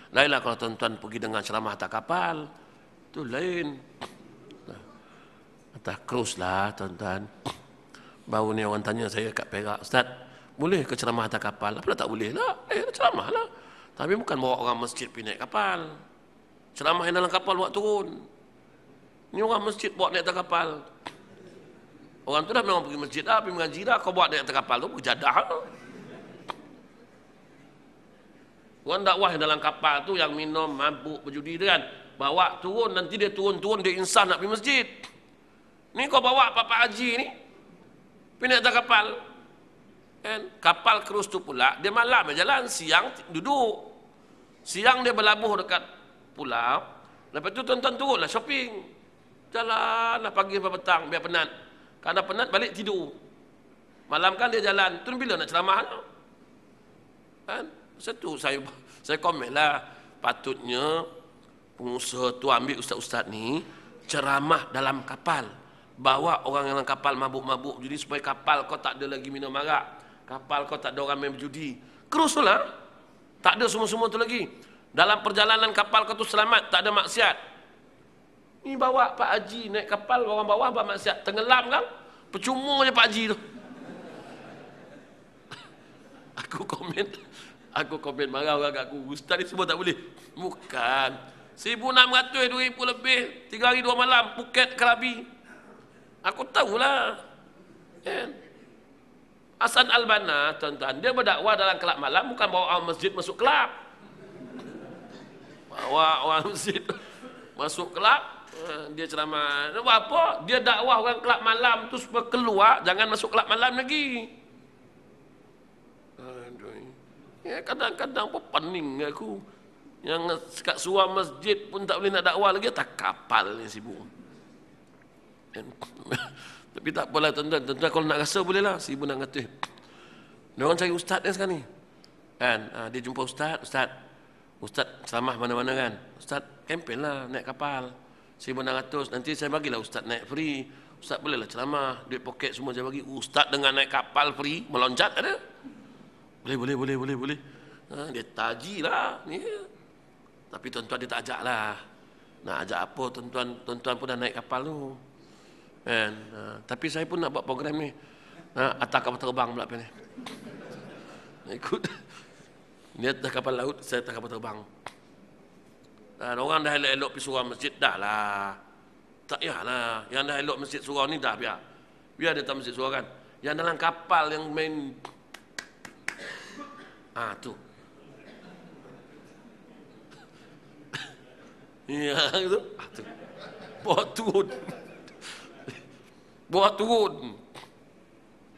Lainlah kalau tuan-tuan pergi dengan ceramah atas kapal, tu lain. Atas cruise lah tuan-tuan. Baru ni orang tanya saya kat Perak, ustaz boleh ke ceramah atas kapal? Apa tak boleh lah? Ceramah lah. Tapi bukan bawa orang masjid pergi naik kapal. Ceramah yang dalam kapal buat turun. Ni orang masjid bawa naik atas kapal. Orang tu dah memang pergi masjid dah, pergi mengaji dah. Kau bawa naik atas kapal tu, pergi jadah lah. Orang dakwah yang dalam kapal tu yang minum, mabuk, berjudi tu kan. Bawa turun, nanti dia turun-turun, dia insan nak pergi masjid. Ni kau bawa Pak Haji ni, pergi naik atas kapal. Kan? Kapal krus tu pula dia malam jalan, siang duduk, siang dia berlabuh dekat pulau, lepas tu tuan-tuan turunlah shopping, jalan lah pagi sampai petang biar penat, kalau penat balik tidur, malam kan dia jalan, tu bila nak ceramah kan. Satu saya komen lah, patutnya pengusaha tu ambil ustaz-ustaz ni ceramah dalam kapal, bawa orang yang dalam kapal mabuk-mabuk jadi supaya kapal kau tak ada lagi minum arak, kapal kau tak ada orang main berjudi. Cruise tu lah, tak ada semua-semua tu lagi. Dalam perjalanan kapal kau tu selamat, tak ada maksiat. Ni bawa Pak Haji naik kapal, orang bawah buat maksiat, tenggelam kan, percuma je Pak Haji tu. Aku komen marah orang kat aku, ustaz ni semua tak boleh. Bukan, 1,600, 2,000 lebih, 3 hari 2 malam, Phuket, Krabi. Aku tahulah kan. Hasan Al-Banna tuan-tuan, dia berdakwah dalam kelab malam, bukan bawa orang masjid masuk kelab. Bawa orang masjid masuk kelab, dia ceramah. Apa? Dia dakwah orang kelab malam tu supaya keluar, jangan masuk kelab malam lagi. Ya, kadang-kadang pun pening aku. Yang kat suar masjid pun tak boleh nak dakwah lagi, tak kapal ni sibuk. Tapi tak apalah tuan-tuan, kalau nak rasa bolehlah 1,600. Dia orang cari ustaz ni sekarang ni. Kan, dia jumpa Ustaz ceramah mana-mana kan. Ustaz kempen lah naik kapal 1,600, nanti saya bagilah Ustaz naik free. Ustaz bolehlah ceramah, duit poket semua saya bagi. Ustaz dengan naik kapal free meloncat ada. Boleh. Dia tajilah ni. Tapi tuan-tuan dia tak ajak lah. Nak ajak apa tuan-tuan pun dah naik kapal tu. Kan? Tapi saya pun nak buat program ni. Atas kapal terbang pula ni. Ikut. Dia atas kapal laut, saya atas kapal terbang. Orang dah elok-elok pergi surau masjid, dah lah. Tak payahlah. Yang dah elok masjid surau ni dah biar. Biar dia tak masjid surau kan. Yang dalam kapal yang main. Tu. Ya, itu. Tu. Bawa turun.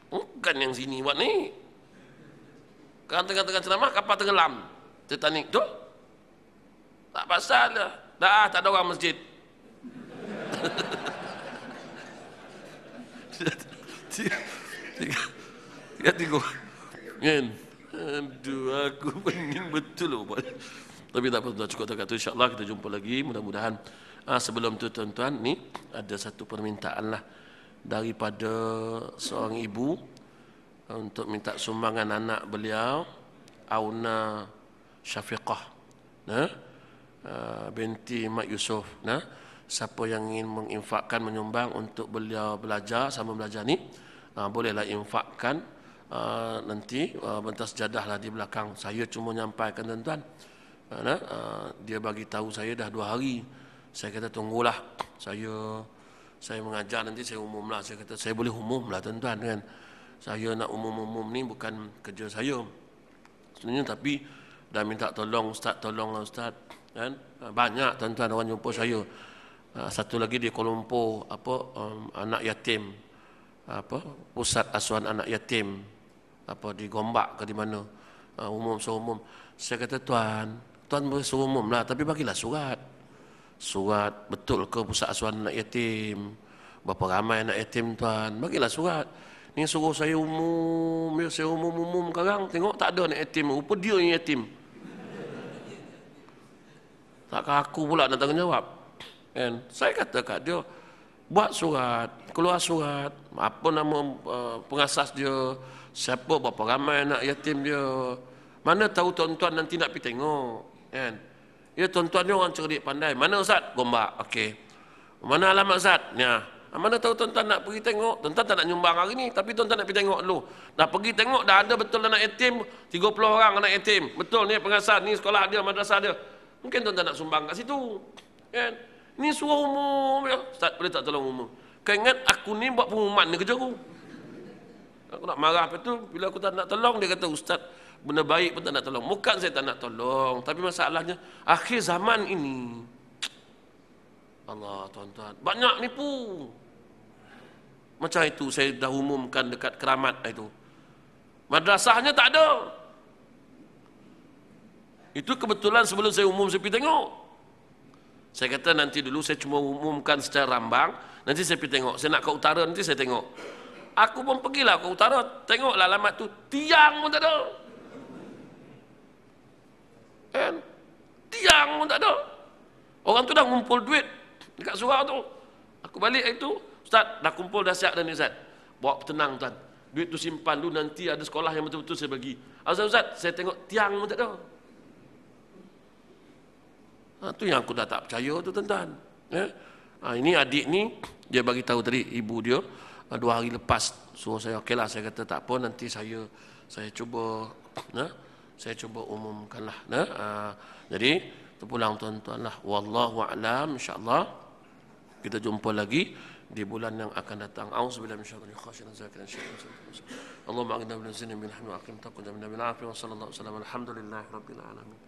Bukan yang sini buat ni. Kan tengah-tengah ceramah kapal tenggelam. Titanic tu. Tak pasal dah. Dah tak ada orang masjid. Tiga. Kan? Aduh, aku pening betul loh. Tapi tak apa, cukup tak kata. InsyaAllah kita jumpa lagi. Mudah-mudahan. Sebelum tu tuan-tuan, ni ada satu permintaan lah daripada seorang ibu untuk minta sumbangan anak beliau, Auna Syafiqah, binti Mak Yusof. Siapa yang ingin menginfakkan, menyumbang untuk beliau belajar, sama belajar ni, bolehlah infakkan. Nanti bentas sejadah lah di belakang. Saya cuma nyampaikan tuan-tuan. Dia bagi tahu saya dah 2 hari. Saya kata tunggulah. Saya mengajar nanti saya umumlah. Saya kata saya boleh umumlah tuan-tuan kan. Saya nak umum-umum ni bukan kerja saya sebenarnya, tapi dah minta tolong Ustaz, tolonglah Ustaz kan. Banyak tuan-tuan orang jumpa saya. Satu lagi di Kuala Lumpur, anak yatim, pusat asuhan anak yatim, di Gombak ke di mana, umum. Saya kata tuan boleh suruh umum lah, tapi bagilah surat betul ke pusat asuhan anak yatim, berapa ramai anak yatim tuan, bagilah surat. Ni suruh saya umum sekarang, tengok tak ada anak yatim, rupa dia yang yatim. Takkan aku pula nak tanggungjawab kan. Saya kata kat dia, buat surat, keluar surat, apa nama pengasas dia, siapa, berapa ramai anak yatim dia. Mana tahu tuan-tuan nanti nak pergi tengok kan. Ya, tuan-tuan ni orang cerdik pandai. Mana Ustaz? Gombak. Okey. Mana alamat Ustaz? Ya. Mana tahu tuan-tuan nak pergi tengok. Tuan-tuan tak nak nyumbang hari ni, tapi tuan-tuan nak pergi tengok dulu. Dah pergi tengok, dah ada betul anak yatim, 30 orang anak yatim. Betul ni pengasas, ni sekolah dia, madrasah dia. Mungkin tuan-tuan nak sumbang kat situ kan. Ni suruh umum ya. Ustaz boleh tak tolong umum? Kau ingat aku ni buat pengumuman ni kerja aku. Aku nak marah apa tu, bila aku tak nak tolong, dia kata Ustaz benda baik pun tak nak tolong. Bukan saya tak nak tolong, tapi masalahnya akhir zaman ini, Allah tuan-tuan, banyak nipu. Macam itu saya dah umumkan dekat Keramat itu. Madrasahnya tak ada. Itu kebetulan sebelum saya umum saya pergi tengok. Saya kata nanti dulu saya cuma umumkan secara rambang, nanti saya pergi tengok. Saya nak ke utara, nanti saya tengok. Aku pun pergilah ke utara, tengoklah alamat tu, tiang pun tak ada. Kan? Tiang pun tak ada. Orang tu dah ngumpul duit dekat surau tu. Aku balik itu, Ustaz, dah kumpul dah siap dah ni Ustaz. Bawa tenang tuan. Duit tu simpan dulu, nanti ada sekolah yang betul-betul saya bagi. Ustaz, saya tengok tiang pun tak ada. Tu yang aku dah tak percaya tu tuan-tuan. Ini adik ni, dia bagi tahu tadi ibu dia 2 hari lepas suruh saya, okeylah, saya kata tak apa, nanti saya cuba umumkanlah. Jadi terpulang tuan-tuan lah. Wallahu a'lam, insya-Allah kita jumpa lagi di bulan yang akan datang. Auzubillahi minasyaitonir rajim. Allahumma a'inna bil-zina min hamdi wa aqim taqwa min bil-afi wa sallallahu alaihi wasallam. Alhamdulillahirabbil alamin.